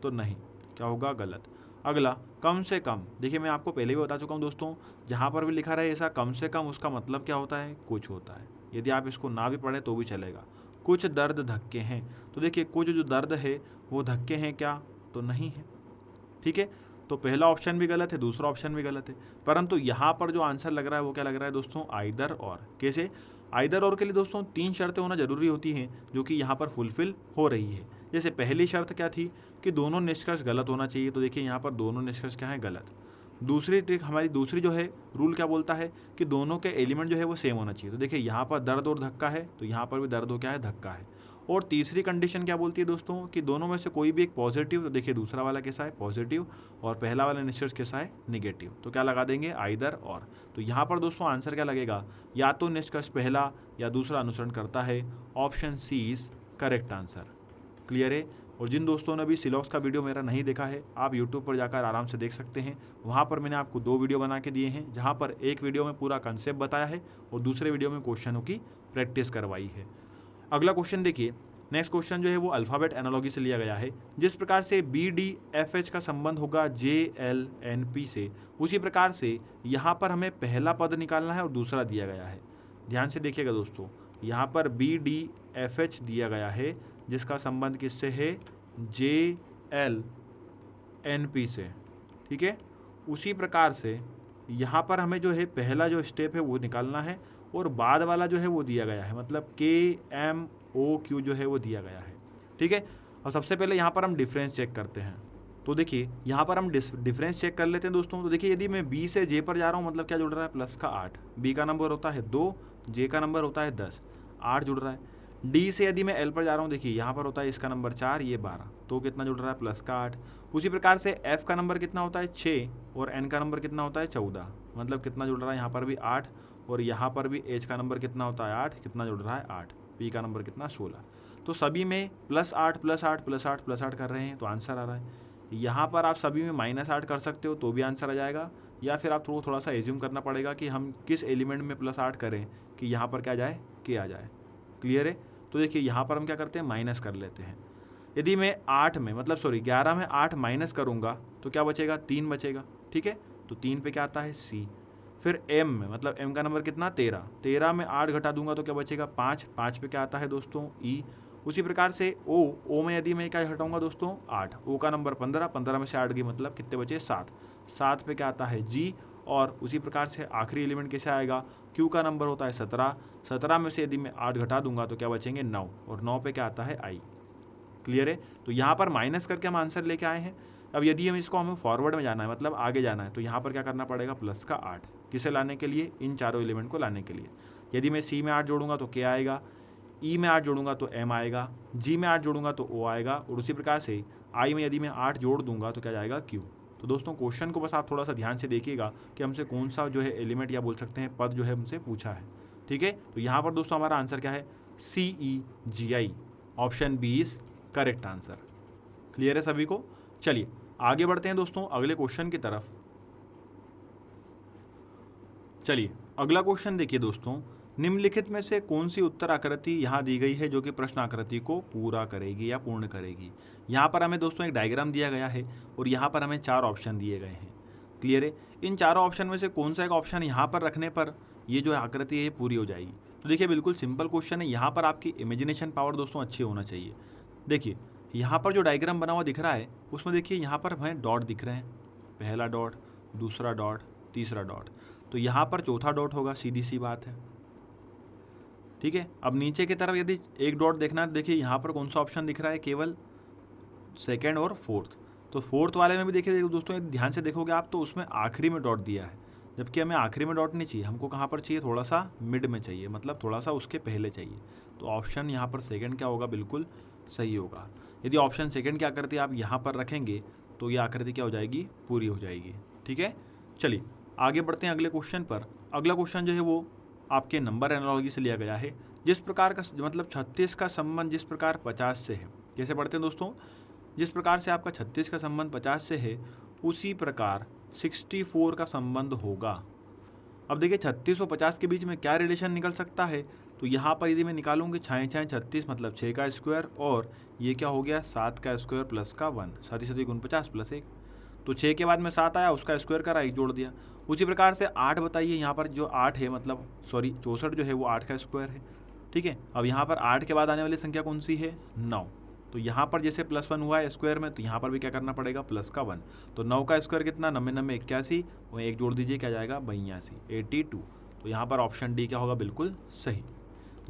तो नहीं, क्या होगा, गलत। अगला, कम से कम। देखिए मैं आपको पहले भी बता चुका हूँ दोस्तों, जहाँ पर भी लिखा रहे ऐसा कम से कम, उसका मतलब क्या होता है, कुछ होता है। यदि आप इसको ना भी पढ़े तो भी चलेगा। कुछ दर्द धक्के हैं, तो देखिए कुछ जो दर्द है वो धक्के हैं क्या, तो नहीं है। ठीक है, तो पहला ऑप्शन भी गलत है, दूसरा ऑप्शन भी गलत है। परंतु यहाँ पर जो आंसर लग रहा है वो क्या लग रहा है दोस्तों, आइदर और। कैसे, आइदर और के लिए दोस्तों 3 शर्तें होना जरूरी होती हैं जो कि यहाँ पर फुलफिल हो रही है। जैसे पहली शर्त क्या थी कि दोनों निष्कर्ष गलत होना चाहिए। तो देखिए यहाँ पर दोनों निष्कर्ष क्या है, गलत। दूसरी ट्रिक हमारी, दूसरी जो है रूल क्या बोलता है कि दोनों के एलिमेंट जो है वो सेम होना चाहिए। तो देखिए यहाँ पर दर्द और धक्का है, तो यहाँ पर भी दर्द हो क्या है, धक्का है। और तीसरी कंडीशन क्या बोलती है दोस्तों कि दोनों में से कोई भी एक पॉजिटिव। तो देखिए दूसरा वाला कैसा है, पॉजिटिव, और पहला वाला निष्कर्ष कैसा है, निगेटिव। तो क्या लगा देंगे, आइदर और। तो यहाँ पर दोस्तों आंसर क्या लगेगा, या तो निष्कर्ष पहला या दूसरा अनुसरण करता है। Option C is correct answer. Clear है। और जिन दोस्तों ने अभी सिलॉक्स का वीडियो मेरा नहीं देखा है, आप यूट्यूब पर जाकर आराम से देख सकते हैं। वहाँ पर मैंने आपको 2 वीडियो बना के दिए हैं, जहाँ पर एक वीडियो में पूरा कंसेप्ट बताया है और दूसरे वीडियो में क्वेश्चनों की प्रैक्टिस करवाई है। अगला क्वेश्चन देखिए, नेक्स्ट क्वेश्चन जो है वो अल्फ़ाबेट एनालॉजी से लिया गया है। जिस प्रकार से BDFH का संबंध होगा JLNP से, उसी प्रकार से यहाँ पर हमें पहला पद निकालना है और दूसरा दिया गया है। ध्यान से देखिएगा दोस्तों, यहाँ पर BDFH दिया गया है जिसका संबंध किससे है, JLNP से। ठीक है, उसी प्रकार से यहाँ पर हमें जो है पहला जो स्टेप है वो निकालना है और बाद वाला जो है वो दिया गया है, मतलब KMOQ जो है वो दिया गया है। ठीक है, और सबसे पहले यहाँ पर हम डिफरेंस चेक करते हैं। तो देखिए यहाँ पर हम डिफरेंस चेक कर लेते हैं दोस्तों। तो देखिए यदि मैं B से J पर जा रहा हूँ, मतलब क्या जुड़ रहा है, प्लस का 8। B का नंबर होता है 2, J का नंबर होता है 10, 8 जुड़ रहा है। D से यदि मैं L पर जा रहा हूँ, देखिए यहाँ पर होता है इसका नंबर 4, ये 12, तो कितना जुड़ रहा है, प्लस का 8। उसी प्रकार से F का नंबर कितना होता है, 6, और N का नंबर कितना होता है, 14, मतलब कितना जुड़ रहा है, यहाँ पर भी 8, और यहाँ पर भी H का नंबर कितना होता है, 8, कितना जुड़ रहा है, 8। P का नंबर कितना, 16। तो सभी में +8 +8 +8 +8 कर रहे हैं, तो आंसर आ रहा है। यहाँ पर आप सभी में -8 कर सकते हो तो भी आंसर आ जाएगा, या फिर आप थोड़ा सा एज्यूम करना पड़ेगा कि हम किस एलिमेंट में +8 करें कि यहाँ पर क्या जाए, के आ जाए। क्लियर है। तो देखिए यहाँ पर हम क्या करते हैं, माइनस कर लेते हैं। यदि मैं 11 में 8 माइनस करूँगा तो क्या बचेगा, 3 बचेगा। ठीक है, तो 3 पे क्या आता है, C। फिर M में, मतलब M का नंबर कितना, 13 में 8 घटा दूंगा तो क्या बचेगा, 5 पे क्या आता है दोस्तों, E। उसी प्रकार से O में यदि मैं क्या हटाऊंगा दोस्तों, 8। O का नंबर 15 में से 8 गई, मतलब कितने बचे, 7 पे क्या आता है, G। और उसी प्रकार से आखिरी एलिमेंट कैसे आएगा, Q का नंबर होता है 17 में से यदि मैं 8 घटा दूंगा तो क्या बचेंगे, 9, और 9 पे क्या आता है, I। क्लियर है। तो यहाँ पर माइनस करके हम आंसर लेके आए हैं। अब यदि हम इसको हमें फॉरवर्ड में जाना है, मतलब आगे जाना है, तो यहाँ पर क्या करना पड़ेगा, प्लस का 8। किसे लाने के लिए, इन चारों एलिमेंट को लाने के लिए। यदि मैं C में 8 जोड़ूंगा तो K आएगा, E में 8 जोड़ूंगा तो M आएगा, G में 8 जोड़ूंगा तो O आएगा, और उसी प्रकार से I में यदि मैं 8 जोड़ दूंगा तो क्या जाएगा, Q। तो दोस्तों क्वेश्चन को बस आप थोड़ा सा ध्यान से देखिएगा कि हमसे कौन सा जो है एलिमेंट या बोल सकते हैं पद जो है हमसे पूछा है। ठीक है, तो यहाँ पर दोस्तों हमारा आंसर क्या है, CEGI। Option B is correct answer. Clear है सभी को। चलिए आगे बढ़ते हैं दोस्तों अगले क्वेश्चन की तरफ। चलिए अगला क्वेश्चन देखिए दोस्तों, निम्नलिखित में से कौन सी उत्तर आकृति यहाँ दी गई है जो कि प्रश्न आकृति को पूरा करेगी या पूर्ण करेगी। यहाँ पर हमें दोस्तों एक डायग्राम दिया गया है और यहाँ पर हमें 4 ऑप्शन दिए गए हैं। क्लियर है। इन चारों ऑप्शन में से कौन सा एक ऑप्शन यहाँ पर रखने पर ये जो आकृति है ये पूरी हो जाएगी। तो देखिए बिल्कुल सिंपल क्वेश्चन है। यहाँ पर आपकी इमेजिनेशन पावर दोस्तों अच्छी होना चाहिए। देखिए यहाँ पर जो डायग्राम बना हुआ दिख रहा है उसमें देखिए यहाँ पर हमें डॉट दिख रहे हैं, पहला डॉट, दूसरा डॉट, तीसरा डॉट, तो यहाँ पर चौथा डॉट होगा, सीधी सी बात है। ठीक है, अब नीचे की तरफ यदि एक डॉट देखना है, देखिए यहाँ पर कौन सा ऑप्शन दिख रहा है, केवल सेकंड और फोर्थ। तो फोर्थ वाले में भी देखिए दोस्तों ध्यान से देखोगे आप तो उसमें आखिरी में डॉट दिया है, जबकि हमें आखिरी में डॉट नहीं चाहिए, हमको कहाँ पर चाहिए, थोड़ा सा मिड में चाहिए, मतलब थोड़ा सा उसके पहले चाहिए। तो ऑप्शन यहाँ पर सेकंड क्या होगा, बिल्कुल सही होगा। यदि ऑप्शन सेकंड की आकृति आप यहाँ पर रखेंगे तो ये आकृति क्या हो जाएगी, पूरी हो जाएगी। ठीक है, चलिए आगे बढ़ते हैं अगले क्वेश्चन पर। अगला क्वेश्चन जो है वो आपके नंबर एनालॉजी से लिया गया है। जिस प्रकार का मतलब 36 का संबंध जिस प्रकार 50 से है, कैसे पढ़ते हैं दोस्तों, जिस प्रकार से आपका 36 का संबंध 50 से है उसी प्रकार 64 का संबंध होगा। अब देखिए 36 और 50 के बीच में क्या रिलेशन निकल सकता है, तो यहाँ पर यदि मैं निकालूंगी 6 6 36 मतलब 6 का स्क्वायर, और ये क्या हो गया 7 का स्क्वायर प्लस का 1, 7 7 गुण 50 प्लस 1, तो 6 के बाद में 7 आया, उसका स्क्वायर करा, 1 जोड़ दिया। उसी प्रकार से 8 बताइए, यहाँ पर जो 8 है मतलब सॉरी 64 जो है वो 8 का स्क्वायर है। ठीक है, अब यहाँ पर 8 के बाद आने वाली संख्या कौन सी है, 9, तो यहाँ पर जैसे +1 हुआ है स्क्वायर में, तो यहाँ पर भी क्या करना पड़ेगा, प्लस का 1, तो 9 का स्क्वायर कितना, 9 9 81, और 1 जोड़ दीजिए क्या जाएगा 82, 82। तो यहाँ पर ऑप्शन डी क्या होगा, बिल्कुल सही।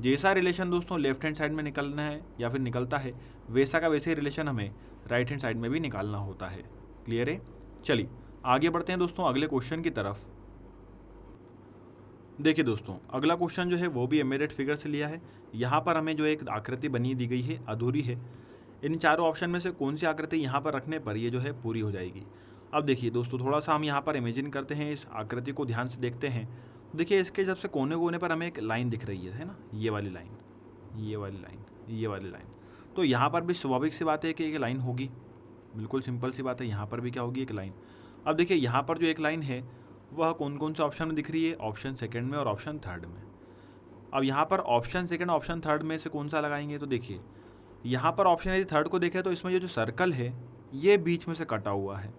जैसा रिलेशन दोस्तों लेफ्ट हैंड साइड में निकलना है या फिर निकलता है, वैसा का वैसे ही रिलेशन हमें राइट हैंड साइड में भी निकालना होता है। क्लियर है, चलिए आगे बढ़ते हैं दोस्तों अगले क्वेश्चन की तरफ। देखिए दोस्तों अगला क्वेश्चन जो है वो भी एम्बेडेड फिगर से लिया है। यहाँ पर हमें जो एक आकृति बनी दी गई है अधूरी है, इन चारों ऑप्शन में से कौन सी आकृति यहाँ पर रखने पर ये जो है पूरी हो जाएगी। अब देखिए दोस्तों थोड़ा सा हम यहाँ पर इमेजिन करते हैं, इस आकृति को ध्यान से देखते हैं। तो देखिए इसके जब से कोने कोने पर हमें एक लाइन दिख रही है ना, ये वाली लाइन, ये वाली लाइन, ये वाली लाइन, तो यहाँ पर भी स्वाभाविक सी बात है कि एक लाइन होगी, बिल्कुल सिंपल सी बात है, यहाँ पर भी क्या होगी, एक लाइन। अब देखिए यहाँ पर जो एक लाइन है वह कौन कौन से ऑप्शन में दिख रही है, ऑप्शन सेकंड में और ऑप्शन थर्ड में। अब यहाँ पर ऑप्शन सेकंड ऑप्शन थर्ड में से कौन सा लगाएंगे, तो देखिए यहाँ पर ऑप्शन यदि थर्ड को देखें तो इसमें ये जो सर्कल है ये बीच में से कटा हुआ है।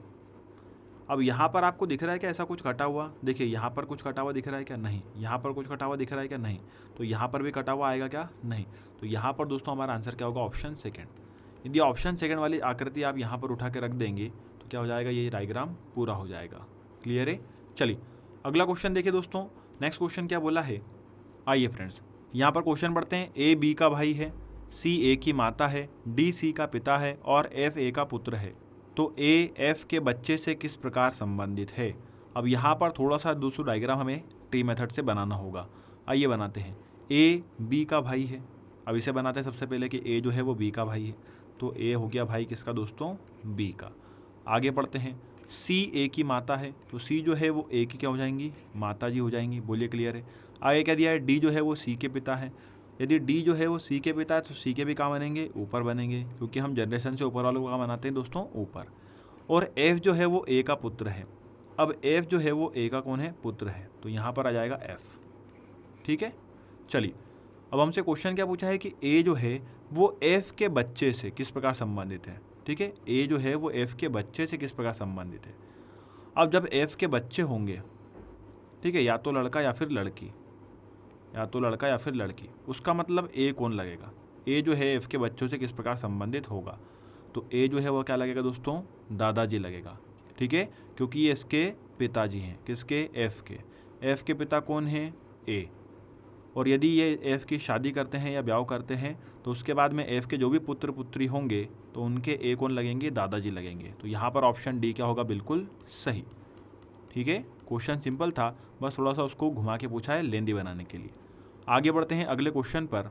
अब यहाँ पर आपको दिख रहा है क्या ऐसा कुछ कटा हुआ, देखिए यहाँ पर कुछ कटा हुआ दिख रहा है क्या, नहीं। यहाँ पर कुछ कटा हुआ दिख रहा है क्या, नहीं। तो यहाँ पर भी कटा हुआ आएगा क्या, नहीं। तो यहाँ पर दोस्तों हमारा आंसर क्या होगा, ऑप्शन सेकंड। यदि ऑप्शन सेकंड वाली आकृति आप यहाँ पर उठा के रख देंगे तो क्या हो जाएगा, ये डायग्राम पूरा हो जाएगा। क्लियर है, चलिए अगला क्वेश्चन देखिए दोस्तों। नेक्स्ट क्वेश्चन क्या बोला है, आइए फ्रेंड्स यहाँ पर क्वेश्चन पढ़ते हैं। ए बी का भाई है, सी ए की माता है, डी सी का पिता है और एफ ए का पुत्र है, तो ए एफ के बच्चे से किस प्रकार संबंधित है। अब यहाँ पर थोड़ा सा दूसरा डायग्राम हमें ट्री मेथड से बनाना होगा। आइए बनाते हैं। ए बी का भाई है, अब इसे बनाते हैं सबसे पहले कि ए जो है वो बी का भाई है, तो ए हो गया भाई किसका दोस्तों, बी का। आगे पढ़ते हैं। सी ए की माता है, तो सी जो है वो ए की क्या हो जाएंगी, माता जी हो जाएंगी। बोलिए क्लियर है। आगे क्या दिया है, डी जो है वो सी के पिता है, यदि डी जो है वो सी के पिता है तो सी के भी कहाँ बनेंगे, ऊपर बनेंगे, क्योंकि हम जनरेशन से ऊपर वालों को कहाँ बनाते हैं दोस्तों, ऊपर। और एफ जो है वो ए का पुत्र है, अब एफ जो है वो ए का कौन है, पुत्र है, तो यहाँ पर आ जाएगा एफ। ठीक है, चलिए अब हमसे क्वेश्चन क्या पूछा है कि ए जो है वो एफ के बच्चे से किस प्रकार संबंधित है। ठीक है, ए जो है वो एफ के बच्चे से किस प्रकार संबंधित है। अब जब एफ के बच्चे होंगे, ठीक है, या तो लड़का या फिर लड़की, या तो लड़का या फिर लड़की, उसका मतलब ए कौन लगेगा, ए जो है एफ के बच्चों से किस प्रकार संबंधित होगा, तो ए जो है वो क्या लगेगा दोस्तों, दादाजी लगेगा। ठीक है, क्योंकि ये इसके पिताजी हैं, किसके, एफ के पिता कौन है, ए। और यदि ये एफ की शादी करते हैं या ब्याह करते हैं तो उसके बाद में एफ के जो भी पुत्र पुत्री होंगे तो उनके ए कौन लगेंगे, दादाजी लगेंगे। तो यहाँ पर ऑप्शन डी क्या होगा, बिल्कुल सही। ठीक है, क्वेश्चन सिंपल था, बस थोड़ा सा उसको घुमा के पूछा है लेंदी बनाने के लिए। आगे बढ़ते हैं अगले क्वेश्चन पर।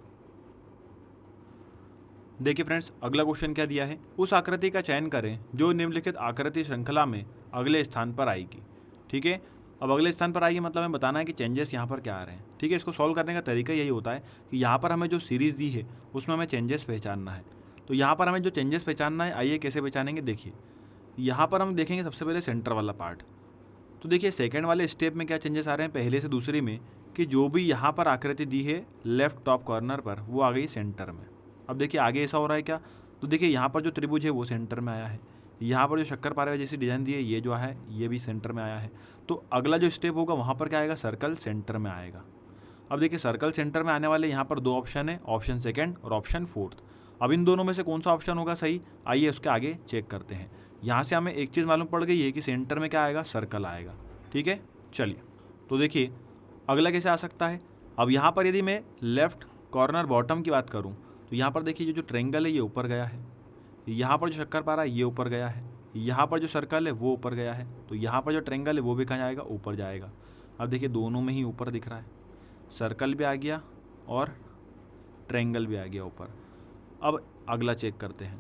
देखिए फ्रेंड्स अगला क्वेश्चन क्या दिया है, उस आकृति का चयन करें जो निम्नलिखित आकृति श्रृंखला में अगले स्थान पर आएगी। ठीक है, अब अगले स्थान पर आएगी मतलब हमें बताना है कि चेंजेस यहाँ पर क्या आ रहे हैं। ठीक है, इसको सॉल्व करने का तरीका यही होता है कि यहाँ पर हमें जो सीरीज़ दी है उसमें हमें चेंजेस पहचानना है। तो यहाँ पर हमें जो चेंजेस पहचानना है, आइए कैसे पहचानेंगे। देखिए यहाँ पर हम देखेंगे सबसे पहले सेंटर वाला पार्ट। तो देखिए सेकेंड वाले स्टेप में क्या चेंजेस आ रहे हैं पहले से दूसरे में, कि जो भी यहाँ पर आकृति दी है लेफ्ट टॉप कॉर्नर पर वो आ गई सेंटर में। अब देखिए आगे ऐसा हो रहा है क्या, तो देखिए यहाँ पर जो त्रिभुज है वो सेंटर में आया है, यहाँ पर जो शक्कर पारे जैसी डिज़ाइन दी है ये जो है ये भी सेंटर में आया है। तो अगला जो स्टेप होगा वहाँ पर क्या आएगा, सर्कल सेंटर में आएगा। अब देखिए सर्कल सेंटर में आने वाले यहाँ पर दो ऑप्शन है, ऑप्शन सेकंड और ऑप्शन फोर्थ। अब इन दोनों में से कौन सा ऑप्शन होगा सही, आइए उसके आगे चेक करते हैं। यहाँ से हमें एक चीज़ मालूम पड़ गई है कि सेंटर में क्या आएगा, सर्कल आएगा। ठीक है, चलिए तो देखिए अगला कैसे आ सकता है। अब यहाँ पर यदि मैं लेफ्ट कॉर्नर बॉटम की बात करूँ तो यहाँ पर देखिए जो ट्रेंगल है ये ऊपर गया है, यहाँ पर जो शक्कर पारा है ये ऊपर गया है, यहाँ पर जो सर्कल है वो ऊपर गया है, तो यहाँ पर जो ट्रायंगल है वो भी कहाँ जाएगा, ऊपर जाएगा। अब देखिए दोनों में ही ऊपर दिख रहा है, सर्कल भी आ गया और ट्रायंगल भी आ गया ऊपर। अब अगला चेक करते हैं,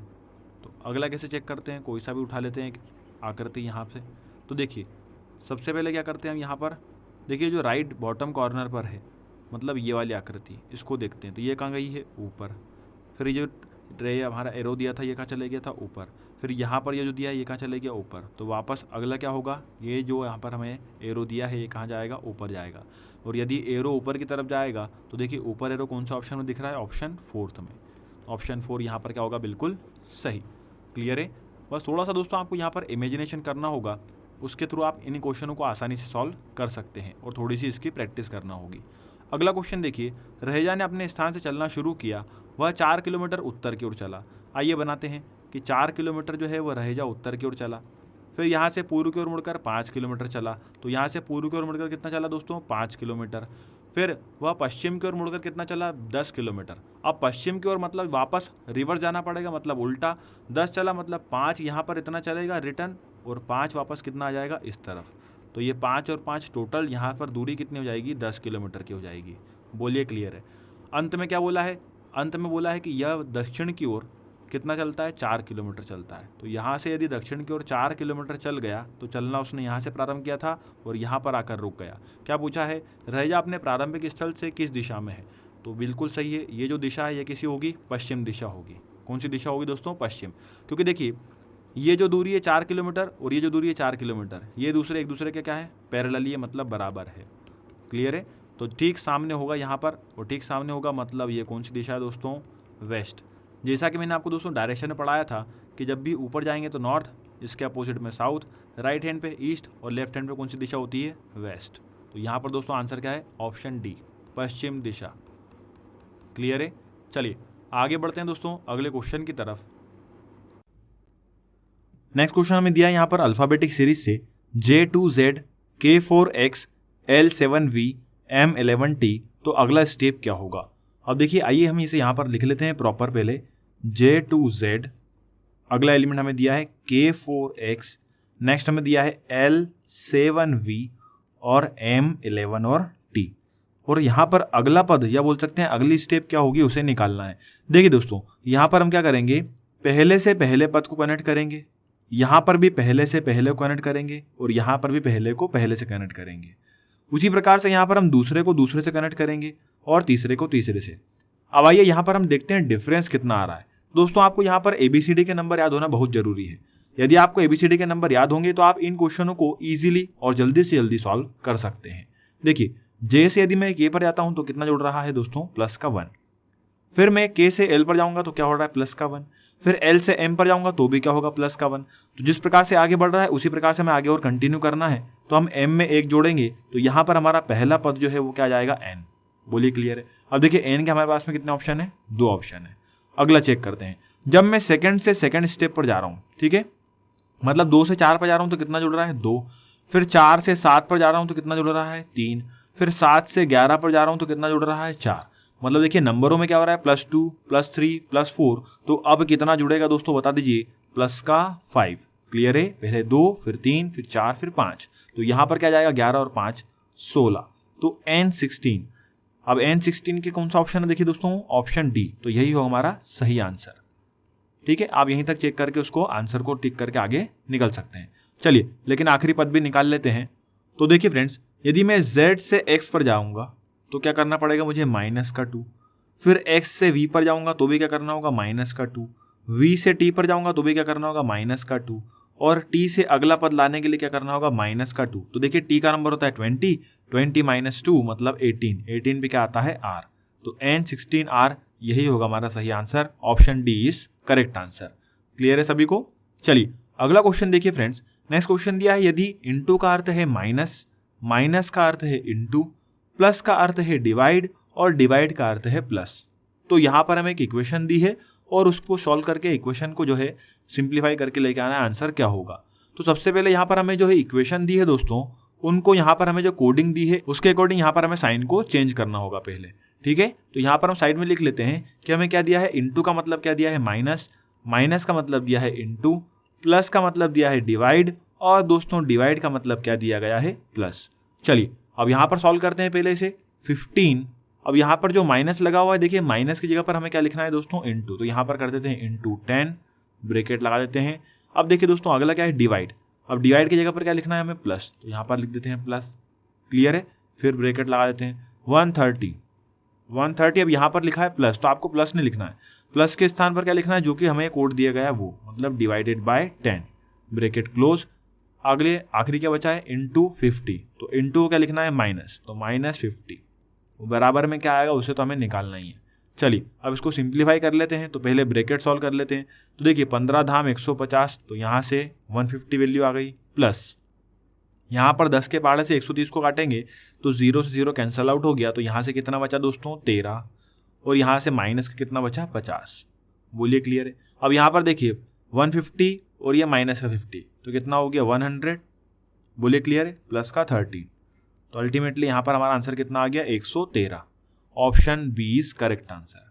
तो अगला कैसे चेक करते हैं, कोई सा भी उठा लेते हैं आकृति यहाँ से। तो देखिए सबसे पहले क्या करते हैं हम, यहाँ पर देखिए जो राइट बॉटम कॉर्नर पर है, मतलब ये वाली आकृति, इसको देखते हैं। तो ये कहाँ गई है, ऊपर। फिर ये जो रे हमारा एरो दिया था ये कहाँ चले गया था, ऊपर। फिर यहाँ पर ये जो दिया है ये कहाँ चले गया, ऊपर। तो वापस अगला क्या होगा, ये जो यहाँ पर हमें एरो दिया है ये कहाँ जाएगा, ऊपर जाएगा। और यदि एरो ऊपर की तरफ जाएगा तो देखिए ऊपर एरो कौन सा ऑप्शन में दिख रहा है, ऑप्शन 4 में। ऑप्शन 4 यहाँ पर क्या होगा, बिल्कुल सही। क्लियर है। बस थोड़ा सा दोस्तों आपको यहाँ पर इमेजिनेशन करना होगा, उसके थ्रू आप इन क्वेश्चनों को आसानी से सॉल्व कर सकते हैं और थोड़ी सी इसकी प्रैक्टिस करना होगी। अगला क्वेश्चन देखिए, रहेजा ने अपने स्थान से चलना शुरू किया, वह 4 किलोमीटर उत्तर की ओर चला। आइए बनाते हैं कि 4 किलोमीटर जो है वह रहेजा उत्तर की ओर चला। फिर यहाँ से पूर्व की ओर मुड़कर 5 किलोमीटर चला, तो यहाँ से पूर्व की ओर मुड़कर कितना चला दोस्तों, 5 किलोमीटर। फिर वह पश्चिम की ओर मुड़कर कितना चला, 10 किलोमीटर। अब पश्चिम की ओर मतलब वापस रिवर्स जाना पड़ेगा, मतलब उल्टा। 10 चला मतलब 5 यहाँ पर इतना चलेगा रिटर्न, और 5 वापस कितना आ जाएगा, इस तरफ। तो ये 5 और 5 टोटल यहाँ पर दूरी कितनी हो जाएगी, 10 किलोमीटर की हो जाएगी। बोलिए क्लियर है। अंत में क्या बोला है, अंत में बोला है कि यह दक्षिण की ओर कितना चलता है, 4 किलोमीटर चलता है। तो यहाँ से यदि दक्षिण की ओर 4 किलोमीटर चल गया तो चलना उसने यहाँ से प्रारंभ किया था और यहाँ पर आकर रुक गया। क्या पूछा है, रहेजा अपने प्रारंभिक स्थल से किस दिशा में है। तो बिल्कुल सही है, ये जो दिशा है ये किसी होगी, पश्चिम दिशा होगी। कौन सी दिशा होगी दोस्तों, पश्चिम। क्योंकि देखिए ये जो दूरी है 4 किलोमीटर और ये जो दूरी है 4 किलोमीटर, ये एक दूसरे के क्या है, पैरेलल है, मतलब बराबर है। क्लियर है। तो ठीक सामने होगा यहाँ पर, और ठीक सामने होगा मतलब ये कौन सी दिशा है दोस्तों, वेस्ट। जैसा कि मैंने आपको दोस्तों डायरेक्शन में पढ़ाया था कि जब भी ऊपर जाएंगे तो नॉर्थ, इसके अपोजिट में साउथ, राइट हैंड पे ईस्ट और लेफ्ट हैंड पे कौन सी दिशा होती है, वेस्ट। तो यहाँ पर दोस्तों आंसर क्या है, ऑप्शन डी, पश्चिम दिशा। क्लियर है। चलिए आगे बढ़ते हैं दोस्तों अगले क्वेश्चन की तरफ। नेक्स्ट क्वेश्चन हमें दिया है यहाँ पर अल्फाबेटिक सीरीज से J2Z K4X L7V M11T। तो अगला स्टेप क्या होगा। अब देखिए आइए हम इसे यहाँ पर लिख लेते हैं प्रॉपर। पहले J2Z, अगला एलिमेंट हमें दिया है K4X, नेक्स्ट हमें दिया है L7V और M11 और T। और यहाँ पर अगला पद या बोल सकते हैं अगली स्टेप क्या होगी उसे निकालना है। देखिए दोस्तों यहाँ पर हम क्या करेंगे, पहले से पहले पद को कनेक्ट करेंगे, यहाँ पर भी पहले से पहले को कनेक्ट करेंगे और यहाँ पर भी पहले को पहले से कनेक्ट करेंगे। उसी प्रकार से यहाँ पर हम दूसरे को दूसरे से कनेक्ट करेंगे और तीसरे को तीसरे से। अब आइए यहाँ पर हम देखते हैं डिफरेंस कितना आ रहा है। दोस्तों आपको यहाँ पर ABCD के नंबर याद होना बहुत जरूरी है। यदि आपको ABCD के नंबर याद होंगे तो आप इन क्वेश्चनों को ईजिली और जल्दी से जल्दी सॉल्व कर सकते हैं। देखिए J से यदि मैं K पर जाता हूँ तो कितना जुड़ रहा है दोस्तों, प्लस का 1। फिर मैं K से L पर जाऊंगा तो क्या हो रहा है, प्लस का 1। फिर L से M पर जाऊंगा तो भी क्या होगा, प्लस का 1। तो जिस प्रकार से आगे बढ़ रहा है उसी प्रकार से हमें आगे और कंटिन्यू करना है। तो हम M में 1 जोड़ेंगे तो यहाँ पर हमारा पहला पद जो है वो क्या आ जाएगा, N। बोलिए क्लियर है। अब देखिए N के हमारे पास में कितने ऑप्शन है, 2 ऑप्शन है। अगला चेक करते हैं, जब मैं सेकंड से सेकंड स्टेप पर जा रहा हूँ, ठीक है, मतलब 2 से 4 पर जा रहा हूँ तो कितना जुड़ रहा है, 2। फिर 4 से 7 पर जा रहा हूँ तो कितना जुड़ रहा है, 3। फिर 7 से 11 पर जा रहा हूँ तो कितना जुड़ रहा है, 4। मतलब देखिए नंबरों में क्या हो रहा है, +2 +3 +4। तो अब कितना जुड़ेगा दोस्तों बता दीजिए, प्लस का 5। क्लियर है। पहले 2 फिर 3 फिर 4 फिर 5। तो यहाँ पर क्या जाएगा, 11 और 5 16। तो N16। अब N16 के कौन सा ऑप्शन है, देखिए दोस्तों ऑप्शन डी। तो यही हो हमारा सही आंसर। ठीक है, आप यहीं तक चेक करके उसको आंसर को टिक करके आगे निकल सकते हैं। चलिए लेकिन आखिरी पद भी निकाल लेते हैं। तो देखिए फ्रेंड्स, यदि मैं Z से X पर जाऊंगा तो क्या करना पड़ेगा मुझे, -2। फिर X से V पर जाऊंगा तो भी क्या करना होगा, -2। V से T पर जाऊंगा तो भी क्या करना होगा, -2। और T से अगला पद लाने के लिए क्या करना होगा, -2। तो देखिए T का नंबर होता है 20, 20 - 2 मतलब 18, 18 पे क्या आता है, R। तो N16R यही होगा हमारा सही answer. Option D is correct answer. Clear है सभी को। चलिए अगला क्वेश्चन देखिए फ्रेंड्स। नेक्स्ट क्वेश्चन दिया है, यदि इंटू का अर्थ है माइनस, माइनस का अर्थ है इंटू, प्लस का अर्थ है डिवाइड और डिवाइड का अर्थ है प्लस। तो यहाँ पर हमें एक इक्वेशन दी है और उसको सॉल्व करके इक्वेशन को जो है सिंप्लीफाई करके लेके आना है, आंसर क्या होगा। तो सबसे पहले यहाँ पर हमें जो है इक्वेशन दी है दोस्तों, उनको यहाँ पर हमें जो कोडिंग दी है उसके अकॉर्डिंग यहाँ पर हमें साइन को चेंज करना होगा पहले। ठीक है, तो यहाँ पर हम साइड में लिख लेते हैं कि हमें क्या दिया है, इंटू का मतलब क्या दिया है, माइनस, माइनस का मतलब दिया है इंटू, प्लस का मतलब दिया है डिवाइड, और दोस्तों डिवाइड का मतलब क्या दिया गया है, प्लस। चलिए अब यहाँ पर सॉल्व करते हैं पहले से 15। अब यहाँ पर जो माइनस लगा हुआ है, देखिए माइनस की जगह पर हमें क्या लिखना है दोस्तों, इनटू। तो यहाँ पर कर देते हैं इनटू 10, ब्रैकेट लगा देते हैं। अब देखिए दोस्तों अगला क्या है, डिवाइड। अब डिवाइड की जगह पर क्या लिखना है हमें, प्लस। तो यहाँ पर लिख देते हैं प्लस, क्लियर है। फिर ब्रैकेट लगा देते हैं 130। अब यहाँ पर लिखा है प्लस, तो आपको प्लस नहीं लिखना है, प्लस के स्थान पर क्या लिखना है, जो कि हमें कोड दिया गया है वो, मतलब डिवाइडेड बाय 10, ब्रैकेट क्लोज। अगले आखिरी क्या बचा है, इंटू 50। तो इंटू क्या लिखना है, माइनस, तो -50 बराबर में क्या आएगा उसे तो हमें निकालना ही है। चलिए अब इसको सिंप्लीफाई कर लेते हैं। तो पहले ब्रैकेट सॉल्व कर लेते हैं। तो देखिए 15 धाम 150, तो यहाँ से 150 वैल्यू आ गई, प्लस यहाँ पर 10 के पहाड़े से 130 को काटेंगे तो 0 से 0 कैंसल आउट हो गया। तो यहाँ से कितना बचा दोस्तों, 13, और यहाँ से माइनस का कितना बचा, 50। बोलिए क्लियर है। अब यहाँ पर देखिए 150 और ये माइनस का 50, तो कितना हो गया 100। बोलिए क्लियर है, प्लस का 30। तो अल्टीमेटली यहाँ पर हमारा आंसर कितना आ गया, 113। Option B is correct answer.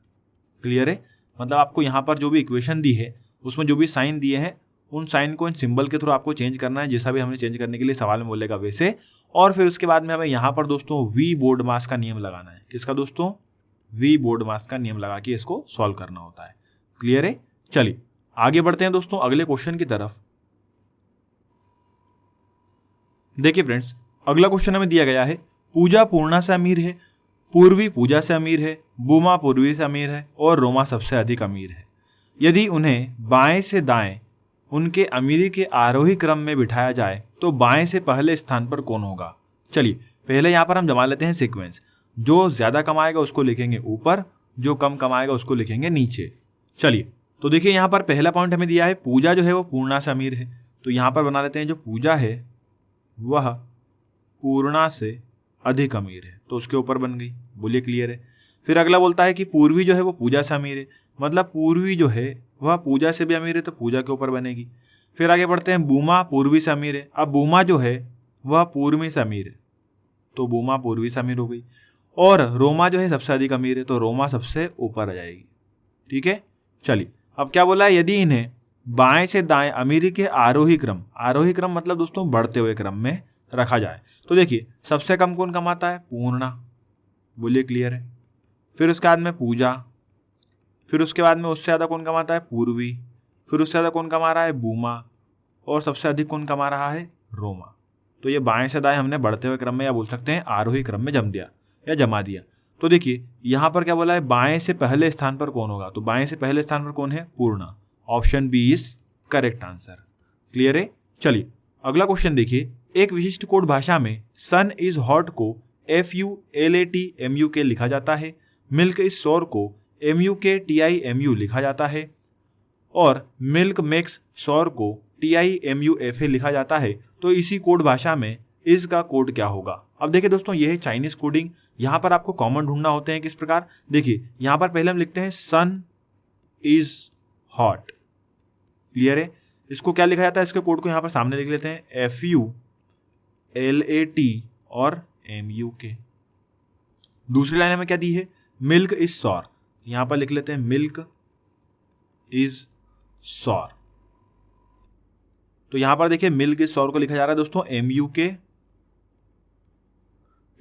Clear है, मतलब आपको यहाँ पर जो भी इक्वेशन दी है उसमें जो भी साइन दिए हैं उन साइन को इन सिंबल के थ्रू आपको चेंज करना है, जैसा भी हमने चेंज करने के लिए सवाल में बोलेगा वैसे। और फिर उसके बाद में हमें यहाँ पर दोस्तों वी बोर्ड मास का नियम लगाना है। किसका दोस्तों, वी बोर्ड मास का नियम लगा के इसको सॉल्व करना होता है। क्लियर है। चलिए आगे बढ़ते हैं दोस्तों अगले क्वेश्चन की तरफ। देखिए फ्रेंड्स, अगला क्वेश्चन हमें दिया गया है, पूजा पूर्णा से अमीर है, पूर्वी पूजा से अमीर है, बुमा पूर्वी से अमीर है, और रोमा सबसे अधिक अमीर है। यदि उन्हें बाएं से दाएं उनके अमीरी के आरोही क्रम में बिठाया जाए तो बाएं से पहले स्थान पर कौन होगा। चलिए पहले यहाँ पर हम जमा लेते हैं सीक्वेंस। जो ज्यादा कमाएगा उसको लिखेंगे ऊपर, जो कम कमाएगा उसको लिखेंगे नीचे। चलिए तो देखिए यहाँ पर पहला पॉइंट हमें दिया है, पूजा जो है वो पूर्णा से अमीर है। तो यहाँ पर बना लेते हैं जो पूजा है वह पूर्णा से अधिक अमीर है, तो उसके ऊपर बन गई। बोलिए क्लियर है। फिर अगला बोलता है कि पूर्वी जो है वो पूजा से अमीर है, मतलब पूर्वी जो है वह पूजा से भी अमीर है, तो पूजा के ऊपर बनेगी। फिर आगे बढ़ते हैं, बूमा पूर्वी से अमीर है। अब बूमा जो है वह पूर्वी से अमीर है, तो बूमा पूर्वी से अमीर हो गई। और रोमा जो है सबसे अधिक अमीर है, तो रोमा सबसे ऊपर आ जाएगी। ठीक है। चलिए अब क्या बोला है, यदि इन्हें बाएं से दाएं अमीरी के आरोही क्रम मतलब दोस्तों बढ़ते हुए क्रम में रखा जाए, तो देखिए सबसे कम कौन कमाता है, पूर्णा। बोलिए क्लियर है। फिर उसके बाद में पूजा, फिर उसके बाद में उससे ज़्यादा कौन कमाता है, पूर्वी, फिर उससे ज़्यादा कौन कमा रहा है, बूमा, और सबसे अधिक कौन कमा रहा है, रोमा। तो ये बाएं से दाएं हमने बढ़ते हुए क्रम में या बोल सकते हैं आरोही क्रम में जमा दिया। तो देखिए यहाँ पर क्या बोला है, बाएं से पहले स्थान पर कौन होगा, तो बाएं से पहले स्थान पर कौन है, पूर्णा। Option B is correct answer. Clear है। चलिए अगला क्वेश्चन देखिए, एक विशिष्ट कोड भाषा में सन इज हॉट को FULATMUK लिखा जाता है, मिल्क इज सोर को MUKTIMU लिखा जाता है, और मिल्क मेक्स सोर को TIMUFA लिखा जाता है। तो इसी कोड भाषा में इस का कोड क्या होगा। अब देखिए दोस्तों ये है चाइनीज कोडिंग। यहाँ पर आपको कॉमन ढूंढना होते हैं किस प्रकार। देखिए यहाँ पर पहले हम लिखते हैं सन इज हॉट। क्लियर है। इसको क्या लिखा जाता है, इसके कोड को यहाँ पर सामने लिख लेते हैं FULAT और MUK। दूसरी लाइन हमें क्या दी है, मिल्क इज सॉर, यहाँ पर लिख लेते हैं मिल्क इज सॉर। तो यहां पर देखिए मिल्क इज सॉर को लिखा जा रहा है दोस्तों MUK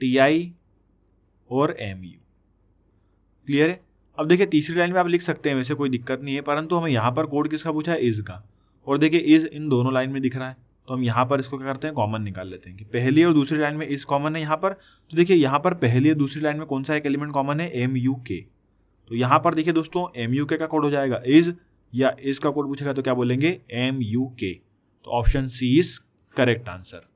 TI और MU। क्लियर है। अब देखिए तीसरी लाइन में आप लिख सकते हैं, वैसे कोई दिक्कत नहीं है, परंतु हमें यहाँ पर कोड किसका पूछा है, इज का। और देखिए इज इन दोनों लाइन में दिख रहा है, तो हम यहाँ पर इसको क्या करते हैं, कॉमन निकाल लेते हैं कि पहली और दूसरी लाइन में इज कॉमन है यहाँ पर। तो देखिए यहाँ पर पहली और दूसरी लाइन में कौन सा एक एलिमेंट कॉमन है, MUK। तो यहाँ पर देखिए दोस्तों MUK का कोड हो जाएगा इज, या इज का कोड पूछेगा तो क्या बोलेंगे, MUK। तो option C is correct answer.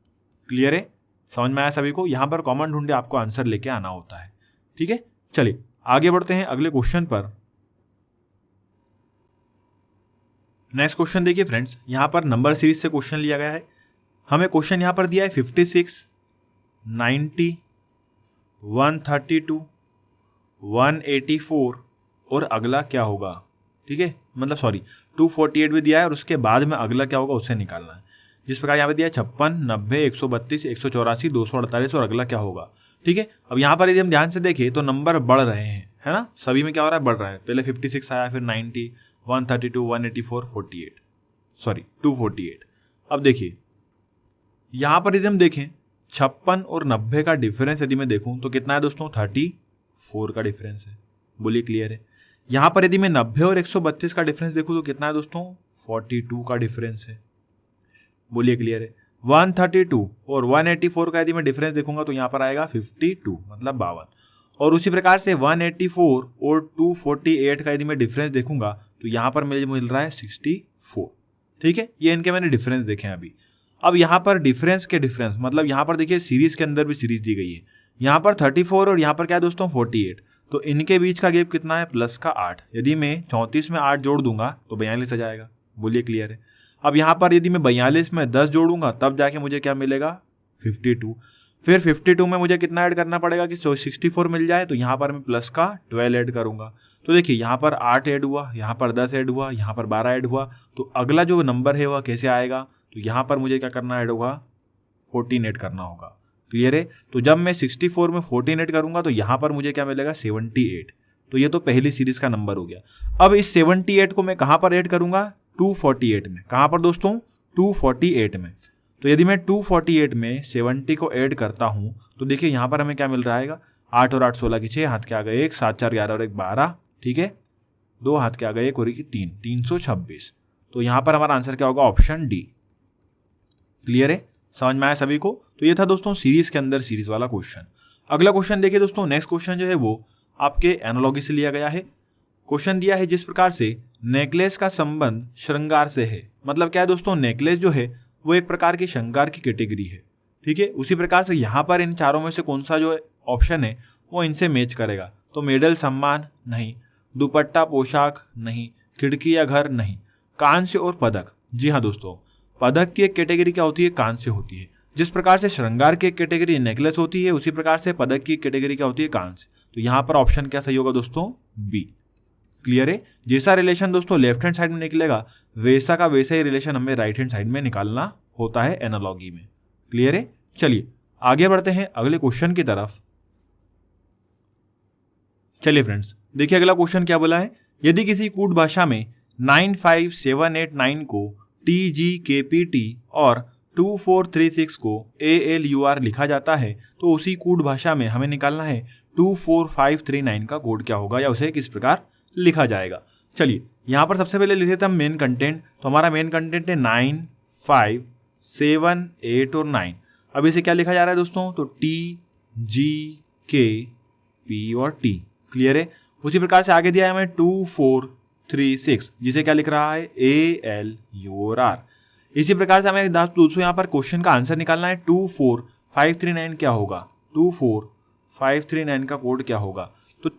Clear है, समझ में आया सभी को। यहाँ पर कॉमन ढूंढे आपको आंसर लेके आना होता है। ठीक है। चलिए आगे बढ़ते हैं अगले क्वेश्चन पर। नेक्स्ट क्वेश्चन देखिए फ्रेंड्स, यहाँ पर नंबर सीरीज से क्वेश्चन लिया गया है। हमें क्वेश्चन यहाँ पर दिया है 56, 90, 132, 184 और अगला क्या होगा। ठीक है, मतलब सॉरी 248 भी दिया है और उसके बाद में अगला क्या होगा उसे निकालना है। जिस प्रकार यहाँ पे दिया है 56, 90, 132, 184, 248 और अगला क्या होगा। ठीक है। अब यहाँ पर यदि हम ध्यान से देखें तो नंबर बढ़ रहे हैं, है ना, सभी में क्या हो रहा है, बढ़ रहा है। पहले 56 आया, फिर 90, 132, 184, 48। 248। अब देखिए यहाँ पर यदि हम देखें 56 और 90 का डिफरेंस यदि मैं देखूं तो कितना है दोस्तों, 34 का डिफरेंस है। बोलिए क्लियर है। यहाँ पर यदि मैं 90 और 132 का डिफरेंस देखूं तो कितना है दोस्तों, 42 का डिफरेंस है। बोलिए क्लियर है। 132 और 184 का यदि मैं डिफरेंस देखूंगा तो यहाँ पर आएगा 52 मतलब 52। और उसी प्रकार से 184 और 248 का यदि मैं डिफरेंस देखूंगा तो यहाँ पर मुझे मिल रहा है 64। ठीक है, ये इनके मैंने डिफरेंस देखे हैं अभी। अब यहाँ पर डिफरेंस के डिफरेंस मतलब यहाँ पर देखिए सीरीज के अंदर भी सीरीज दी गई है। यहाँ पर 34 और यहाँ पर क्या है दोस्तों 48, तो इनके बीच का गैप कितना है, प्लस का 8। यदि मैं 34 में 8 जोड़ दूंगा तो 42 आ जाएगा। बोलिए क्लियर है। अब यहाँ पर यदि मैं 42 में 10 जोड़ूंगा तब जाके मुझे क्या मिलेगा, 52। फिर 52 में मुझे कितना ऐड करना पड़ेगा कि 64 मिल जाए, तो यहाँ पर मैं प्लस का 12 ऐड करूंगा। तो देखिए यहाँ पर 8 ऐड हुआ, यहाँ पर 10 ऐड हुआ, यहाँ पर 12 ऐड हुआ, तो अगला जो नंबर है वह कैसे आएगा, तो यहाँ पर मुझे क्या करना ऐड होगा, 14 ऐड करना होगा। क्लियर है। तो जब मैं 64 में 14 ऐड करूंगा तो यहाँ पर मुझे क्या मिलेगा, 78। तो ये तो पहली सीरीज का नंबर हो गया। अब इस 78 को मैं कहाँ पर ऐड करूंगा, 248 में। कहाँ पर दोस्तों, 248 में। तो यदि मैं 248 में 70 को ऐड करता हूं तो देखिए यहाँ पर हमें क्या मिल रहा है, 8 और 8 16 की 6, हाथ के आ गए 1, 7 4 11 और 1 12। ठीक है, 2 हाथ के आ गए 1 और 1 3, 326। तो यहाँ पर हमारा आंसर क्या होगा, ऑप्शन डी। क्लियर है, समझ में आया सभी को। तो ये था दोस्तों सीरीज के अंदर सीरीज वाला क्वेश्चन। अगला क्वेश्चन देखिए दोस्तों, नेक्स्ट क्वेश्चन जो है वो आपके एनालॉजी से लिया गया है। क्वेश्चन दिया है जिस प्रकार से नेकलेस का संबंध श्रृंगार से है। मतलब क्या है दोस्तों, नेकलेस जो है वो एक प्रकार की श्रृंगार की कैटेगरी है। ठीक है, उसी प्रकार से यहाँ पर इन चारों में से कौन सा जो ऑप्शन है वो इनसे मैच करेगा। तो मेडल सम्मान नहीं, दुपट्टा पोशाक नहीं, खिड़की या घर नहीं, कांस्य और पदक। जी हाँ दोस्तों, पदक की एक कैटेगरी क्या होती है, कांस्य होती है। जिस प्रकार से श्रृंगार की एक कैटेगरी नेकलेस होती है, उसी प्रकार से पदक की कैटेगरी क्या होती है, कांस्य। तो यहाँ पर ऑप्शन क्या सही होगा दोस्तों, बी। क्लियर है। जैसा रिलेशन दोस्तों लेफ्ट हैंड साइड में निकलेगा वैसा का वैसा ही रिलेशन हमें राइट हैंड साइड में निकालना होता है एनालॉजी में। क्लियर है। चलिए आगे बढ़ते हैं अगले क्वेश्चन की तरफ। चलिए फ्रेंड्स, देखिए अगला क्वेश्चन क्या बोला है। यदि किसी कूट भाषा में 95789 को TGKPT और 2436 को ALUR लिखा जाता है तो उसी कूट भाषा में हमें निकालना है 24539 का कोड क्या होगा या उसे किस प्रकार लिखा जाएगा। चलिए यहाँ पर सबसे पहले लिख लेते हैं हम मेन कंटेंट। तो हमारा मेन कंटेंट है 9, 5, 7, 8 और 9। अब इसे क्या लिखा जा रहा है दोस्तों, तो TGKP और T। क्लियर है। उसी प्रकार से आगे दिया है हमें 2436 जिसे क्या लिख रहा है, ALUR। इसी प्रकार से हमें दोस्तों यहाँ पर क्वेश्चन का आंसर निकालना है 24539 क्या होगा, 24539 का कोड क्या होगा।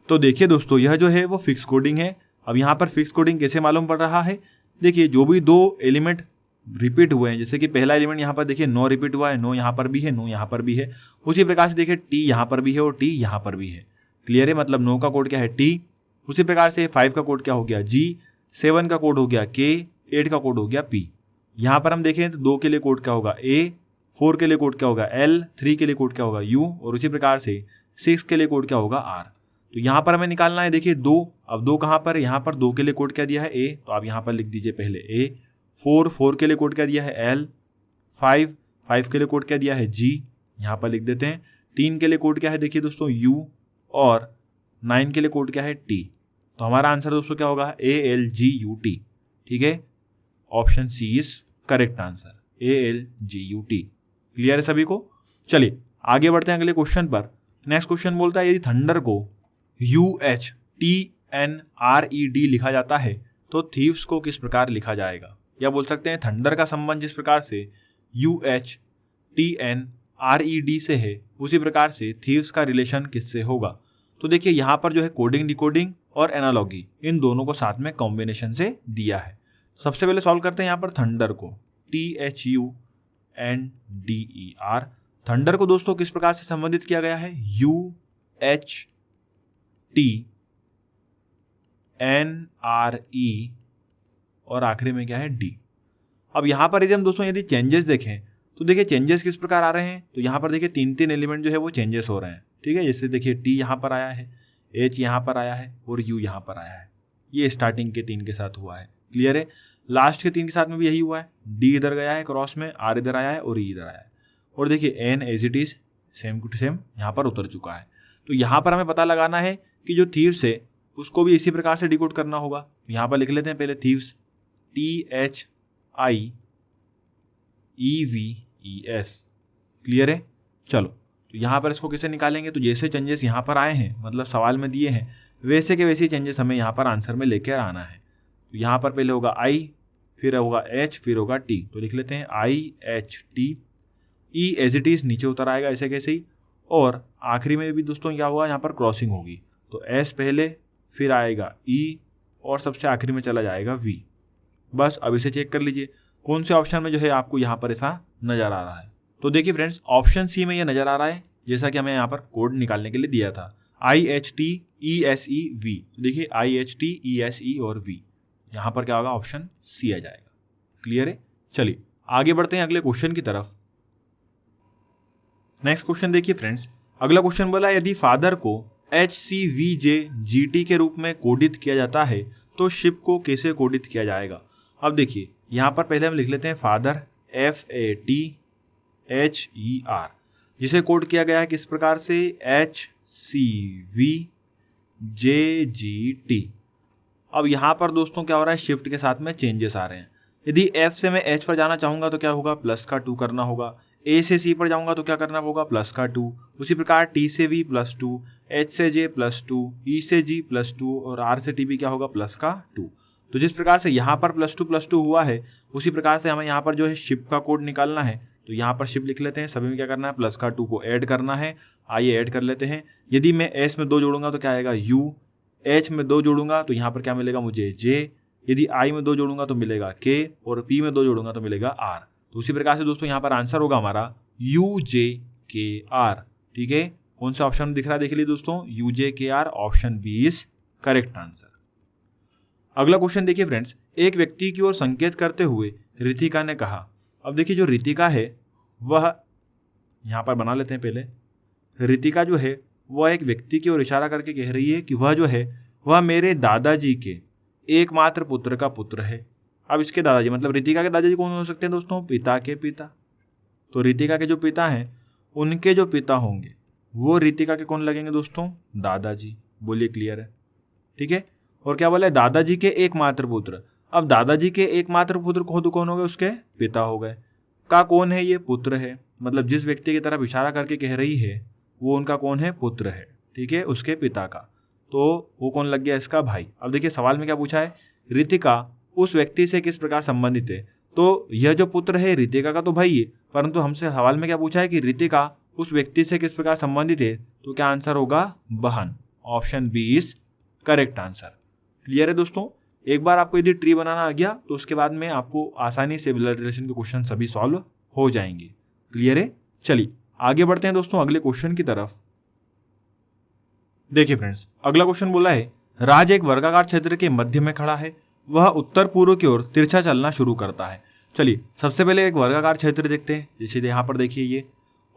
तो देखिए दोस्तों यह जो है वो फिक्स कोडिंग है। अब यहाँ पर फिक्स कोडिंग कैसे मालूम पड़ रहा है, देखिए जो भी दो एलिमेंट रिपीट हुए हैं, जैसे कि पहला एलिमेंट यहाँ पर देखिए 9 रिपीट हुआ है, 9 यहाँ पर भी है, 9 यहाँ पर भी है। उसी प्रकार से देखिए T यहाँ पर भी है और T यहाँ पर भी है। क्लियर है, मतलब 9 का कोड क्या है, T। उसी प्रकार से 5 का कोड क्या हो गया, G, 7 का कोड हो गया K, 8 का कोड हो गया P। यहाँ पर हम देखें तो 2 के लिए कोड क्या होगा A, 4 के लिए कोड क्या होगा L, 3 के लिए कोड क्या होगा U और उसी प्रकार से 6 के लिए कोड क्या होगा R। तो यहाँ पर हमें निकालना है देखिए 2। अब 2 कहाँ पर है, यहाँ पर 2 के लिए कोड क्या दिया है A, तो आप यहाँ पर लिख दीजिए पहले A। 4 के लिए कोड क्या दिया है L। 5 के लिए कोड क्या दिया है G, यहाँ पर लिख देते हैं। 3 के लिए कोड क्या है देखिए दोस्तों U और 9 के लिए कोड क्या है T। तो हमारा आंसर दोस्तों क्या होगा, ALGUT। ठीक है, option C is correct answer, ALGUT। Clear है सभी को। चलिए आगे बढ़ते हैं अगले क्वेश्चन पर। नेक्स्ट क्वेश्चन बोलता है यदि थंडर को UHTNRED लिखा जाता है तो थीव्स को किस प्रकार लिखा जाएगा, या बोल सकते हैं थंडर का संबंध जिस प्रकार से UHTNRED से है उसी प्रकार से थीव्स का रिलेशन किससे होगा। तो देखिए यहाँ पर जो है कोडिंग, डिकोडिंग और एनालॉगी इन दोनों को साथ में कॉम्बिनेशन से दिया है। सबसे पहले सॉल्व करते हैं यहाँ पर थंडर को, THUNDER। थंडर को दोस्तों किस प्रकार से संबंधित किया गया है, UHTNRE और आखिरी में क्या है D। अब यहाँ पर यदि हम दोस्तों यदि चेंजेस देखें तो देखिए चेंजेस किस प्रकार आ रहे हैं, तो यहाँ पर देखिए 3 एलिमेंट जो है वो चेंजेस हो रहे हैं। ठीक है, जैसे देखिए T यहाँ पर आया है, H यहाँ पर आया है और U यहाँ पर आया है। ये स्टार्टिंग के 3 के साथ हुआ है। क्लियर है। लास्ट के 3 के साथ में भी यही हुआ है, डी इधर गया है क्रॉस में, आर इधर आया है और ई इधर आया है। और देखिए N as it is same to same यहाँ पर उतर चुका है। तो यहाँ पर हमें पता लगाना है कि जो थीव्स है उसको भी इसी प्रकार से डिकोड करना होगा। यहाँ पर लिख लेते हैं पहले थीव्स, THIEVES। क्लियर है? चलो तो यहाँ पर इसको कैसे निकालेंगे, तो जैसे चेंजेस यहाँ पर आए हैं मतलब सवाल में दिए हैं वैसे के वैसे चेंजेस हमें यहाँ पर आंसर में लेकर आना है। तो यहाँ पर पहले होगा I, फिर होगा H, फिर होगा T। तो लिख लेते हैं IHT। E as it is नीचे उतर आएगा ऐसे कैसे ही, और आखिरी में भी दोस्तों क्या होगा, यहाँ पर क्रॉसिंग होगी तो S पहले, फिर आएगा E और सबसे आखिरी में चला जाएगा V। बस अब इसे चेक कर लीजिए कौन से ऑप्शन में जो है आपको यहाँ पर ऐसा नजर आ रहा है। तो देखिए फ्रेंड्स ऑप्शन सी में ये नजर आ रहा है जैसा कि हमें यहाँ पर कोड निकालने के लिए दिया था, IHTESEV। देखिए IHTESE और V, यहाँ पर क्या होगा, ऑप्शन सी आ जाएगा। क्लियर है? चलिए आगे बढ़ते हैं अगले क्वेश्चन की तरफ। नेक्स्ट क्वेश्चन देखिए फ्रेंड्स, अगला क्वेश्चन बोला यदि फादर को HCVJGT के रूप में कोडित किया जाता है तो शिप को कैसे कोडित किया जाएगा। अब देखिए यहाँ पर पहले हम लिख लेते हैं फादर FATHER, जिसे कोड किया गया है किस प्रकार से, HCVJGT। अब यहाँ पर दोस्तों क्या हो रहा है, शिफ्ट के साथ में चेंजेस आ रहे हैं। यदि F से मैं H पर जाना चाहूंगा तो क्या होगा, प्लस का 2 करना होगा। A से C पर जाऊंगा तो क्या करना होगा, प्लस का 2। उसी प्रकार T से V +2, H से J +2, E से G +2 और R से T भी क्या होगा, प्लस का 2। तो जिस प्रकार से यहाँ पर +2 हुआ है उसी प्रकार से हमें यहाँ पर जो है शिप का कोड निकालना है। तो यहाँ पर शिप लिख लेते हैं, सभी में क्या करना है, प्लस का 2 को ऐड करना है। आइए ऐड कर लेते हैं। यदि मैं S में 2 जोड़ूंगा तो क्या आएगा U, H में 2 जोड़ूंगा तो यहाँ पर क्या मिलेगा मुझे J, यदि I में 2 जोड़ूंगा तो मिलेगा K और P में 2 जोड़ूंगा तो मिलेगा R। तो उसी प्रकार से दोस्तों यहाँ पर आंसर होगा हमारा UJKR। ठीक है, कौन सा ऑप्शन दिख रहा है देख लीजिए दोस्तों, UJKR, option B is correct answer. अगला क्वेश्चन देखिए फ्रेंड्स, एक व्यक्ति की ओर संकेत करते हुए रितिका ने कहा। अब देखिए जो रितिका है वह यहाँ पर बना लेते हैं पहले। रितिका जो है वह एक व्यक्ति की ओर इशारा करके कह रही है कि वह जो है वह मेरे दादाजी के एकमात्र पुत्र का पुत्र है। अब इसके दादाजी मतलब रितिका के दादाजी कौन हो सकते हैं दोस्तों, पिता के पिता। तो रितिका के जो पिता हैं उनके जो पिता होंगे वो रितिका के कौन लगेंगे दोस्तों, दादाजी। बोलिए क्लियर है? ठीक है, और क्या बोला है, दादाजी के एकमात्र पुत्र। अब दादाजी के एकमात्र पुत्र खुद कौन हो गए, उसके पिता हो गए। का कौन है, ये पुत्र है, मतलब जिस व्यक्ति की तरफ इशारा करके कह रही है वो उनका कौन है, पुत्र है। ठीक है, उसके पिता का। तो वो कौन लग गया, इसका भाई। अब देखिए सवाल में क्या पूछा है, रितिका उस व्यक्ति से किस प्रकार संबंधित है। तो यह जो पुत्र है रितिका का तो भाई है, परंतु हमसे सवाल में क्या पूछा है कि रितिका उस व्यक्ति से किस प्रकार संबंधित है। तो क्या आंसर होगा, बहन। Option B is correct answer. Clear है दोस्तों? एक बार आपको यदि ट्री बनाना आ गया तो उसके बाद में आपको आसानी से ब्लड रिलेशन के क्वेश्चन सभी सॉल्व हो जाएंगे। क्लियर है? चलिए आगे बढ़ते हैं दोस्तों अगले क्वेश्चन की तरफ। देखिए फ्रेंड्स, अगला क्वेश्चन बोला है राज एक वर्गाकार क्षेत्र के मध्य में खड़ा है, वह उत्तर पूर्व की ओर तिरछा चलना शुरू करता है। चलिए सबसे पहले एक वर्गाकार क्षेत्र देखते हैं, जैसे यहाँ पर देखिए ये,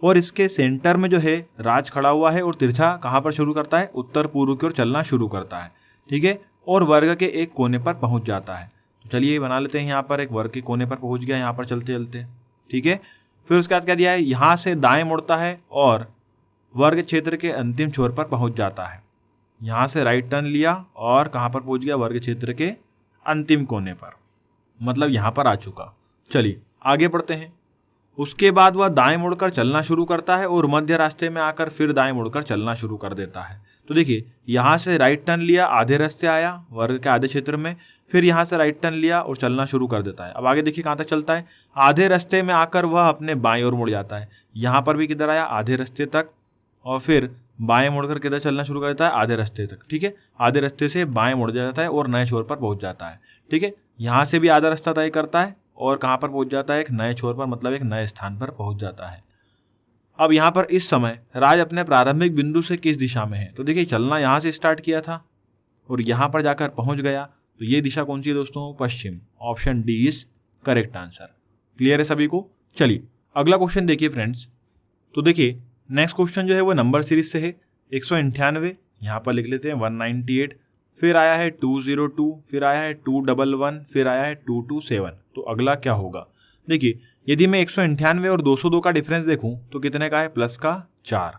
और इसके सेंटर में जो है राज खड़ा हुआ है और तिरछा कहाँ पर शुरू करता है, उत्तर पूर्व की ओर चलना शुरू करता है। ठीक है, और वर्ग के एक कोने पर पहुंच जाता है। तो चलिए बना लेते हैं, यहाँ पर एक वर्ग के कोने पर पहुंच गया यहाँ पर चलते चलते। ठीक है, फिर उसके बाद क्या दिया है, यहाँ से दाएं मुड़ता है और वर्ग क्षेत्र के अंतिम छोर पर पहुंच जाता है। यहाँ से राइट टर्न लिया और कहाँ पर पहुंच गया, वर्ग क्षेत्र के अंतिम कोने पर, मतलब यहाँ पर आ चुका। चलिए आगे बढ़ते हैं। उसके बाद वह दाएं मुड़कर चलना शुरू करता है और मध्य रास्ते में आकर फिर दाएं मुड़कर चलना शुरू कर देता है। तो देखिए यहाँ से राइट टर्न लिया, आधे रास्ते आया वर्ग के आधे क्षेत्र में, फिर यहाँ से राइट टर्न लिया और चलना शुरू कर देता है। अब आगे देखिए कहाँ तक चलता है, आधे रास्ते में आकर वह अपने बाएं ओर मुड़ जाता है। यहाँ पर भी किधर आया, आधे रास्ते तक, और फिर बाएं मुड़कर किधर चलना शुरू कर देता है, आधे रास्ते तक। ठीक है, आधे रास्ते से बाएं मुड़ जाता है और नए छोर पर पहुंच जाता है। ठीक है, यहाँ से भी आधा रास्ता तय करता है और कहाँ पर पहुंच जाता है, एक नए छोर पर, मतलब एक नए स्थान पर पहुंच जाता है। अब यहाँ पर इस समय राज अपने प्रारंभिक बिंदु से किस दिशा में है। तो देखिए चलना यहाँ से स्टार्ट किया था और यहाँ पर जाकर पहुंच गया, तो ये दिशा कौन सी है दोस्तों, पश्चिम। Option D is correct answer. Clear है सभी को? चलिए अगला क्वेश्चन देखिए फ्रेंड्स। तो देखिए नेक्स्ट क्वेश्चन जो है वो नंबर सीरीज से है, 198, यहाँ पर लिख लेते हैं 198। फिर आया है 202, फिर आया है 211, फिर आया है 227। तो अगला क्या होगा? देखिए, यदि मैं 198 और 202 का डिफरेंस देखूं तो कितने का है? प्लस का 4।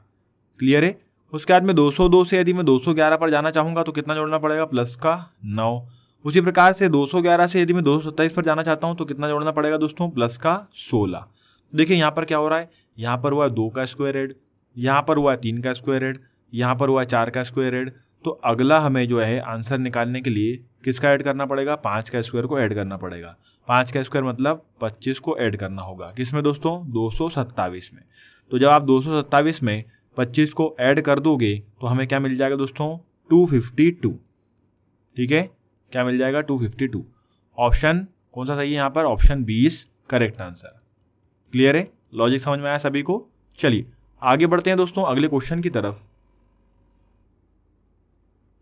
क्लियर है? उसके बाद में 202 से यदि मैं 211 पर जाना चाहूंगा तो कितना जोड़ना पड़ेगा? प्लस का 9। उसी प्रकार से 211 से यदि मैं 227 पर जाना चाहता हूं तो कितना जोड़ना पड़ेगा दोस्तों? प्लस का 16। देखिए यहाँ पर क्या हो रहा है, यहाँ पर हुआ 2 का स्क्वायर हेड, यहाँ पर हुआ 3 का स्क्वायर हेड, यहाँ पर हुआ 4 का स्क्वायर हेड। तो अगला हमें जो है आंसर निकालने के लिए किसका ऐड करना पड़ेगा? 5 का स्क्वायर को ऐड करना पड़ेगा। 5 का स्क्वायर मतलब 25 को ऐड करना होगा। किसमें दोस्तों? 227 में। तो जब आप 227 में 25 को ऐड कर दोगे तो हमें क्या मिल जाएगा दोस्तों? 252। ठीक है, क्या मिल जाएगा? 252। ऑप्शन कौन सा सही है यहाँ पर? Option 20 correct answer. क्लियर है? लॉजिक समझ में आया सभी को? चलिए आगे बढ़ते हैं दोस्तों अगले क्वेश्चन की तरफ।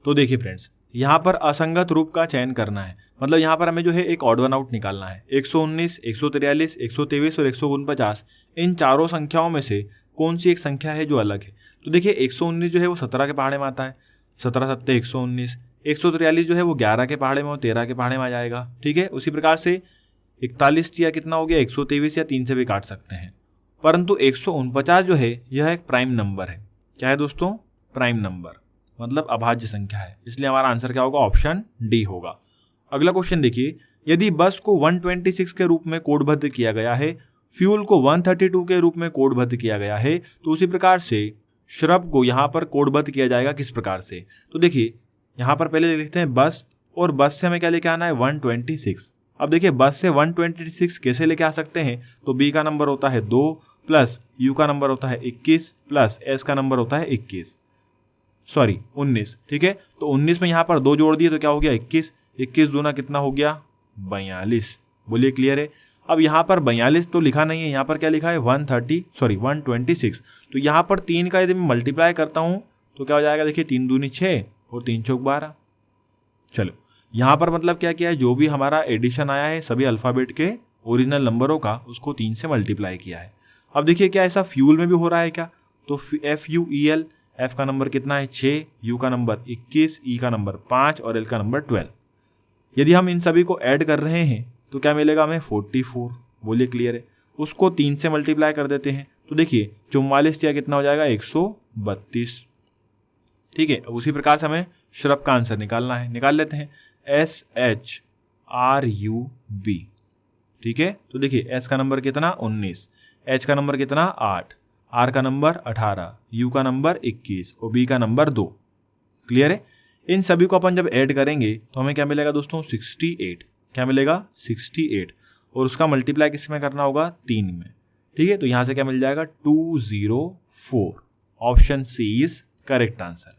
तो देखिए फ्रेंड्स, यहाँ पर असंगत रूप का चयन करना है, मतलब यहाँ पर हमें जो है एक ऑड वन आउट निकालना है। 119, 143, 123 और 149, इन चारों संख्याओं में से कौन सी एक संख्या है जो अलग है? तो देखिए 119 जो है वो 17 के पहाड़े में आता है, 17 सत्ते 119। 143 जो है वो 11 के पहाड़े में और 13 के पहाड़े में आ जाएगा। ठीक है, उसी प्रकार से 41 या कितना हो गया? 123 या 3 से भी काट सकते हैं। परंतु 149 जो है यह एक प्राइम नंबर है। क्या है दोस्तों? प्राइम नंबर, मतलब अभाज्य संख्या है, इसलिए हमारा आंसर क्या होगा? ऑप्शन डी होगा। अगला क्वेश्चन देखिए, यदि बस को 126 के रूप में कोडबद्ध किया गया है, फ्यूल को 132 के रूप में कोडबद्ध किया गया है, तो उसी प्रकार से श्रब को यहाँ पर कोडबद्ध किया जाएगा किस प्रकार से? तो देखिए यहाँ पर पहले लिखते हैं बस, और बस से हमें क्या लेके आना है? 126। अब देखिए बस से 126 कैसे लेके आ सकते हैं? तो बी का नंबर होता है 2 प्लस यू का नंबर होता है 21 प्लस एस का नंबर होता है 19। ठीक है, तो 19 में यहाँ पर 2 जोड़ दिए तो क्या हो गया? 21। 21 दूना कितना हो गया? 42। बोलिए क्लियर है? अब यहाँ पर 42 तो लिखा नहीं है, यहाँ पर क्या लिखा है? 126। तो यहाँ पर 3 का यदि मैं मल्टीप्लाई करता हूँ तो क्या हो जाएगा? देखिए 3 दूनी 6 और 3 चौक 12। चलो यहाँ पर मतलब क्या किया है? जो भी हमारा एडिशन आया है सभी अल्फाबेट के ओरिजिनल नंबरों का, उसको 3 से मल्टीप्लाई किया है। अब देखिए क्या ऐसा फ्यूल में भी हो रहा है क्या? तो FUEL, एफ का नंबर कितना है? 6, यू का नंबर 21, ई का नंबर 5 और एल का नंबर 12। यदि हम इन सभी को ऐड कर रहे हैं तो क्या मिलेगा हमें? 44। बोलिए क्लियर है? उसको 3 से मल्टीप्लाई कर देते हैं तो देखिए 44 या कितना हो जाएगा? 132। ठीक है, उसी प्रकार से हमें श्रब का आंसर निकालना है, निकाल लेते हैं। SHRUB। ठीक है, तो देखिए एस का नंबर कितना? 19, एच का नंबर कितना? 8, आर का नंबर 18, यू का नंबर 21 और बी का नंबर 2। क्लियर है? इन सभी को अपन जब ऐड करेंगे तो हमें क्या मिलेगा दोस्तों? 68। क्या मिलेगा? 68। और उसका मल्टीप्लाई किस में करना होगा? 3 में। ठीक है, तो यहां से क्या मिल जाएगा? 204। Option C is correct answer.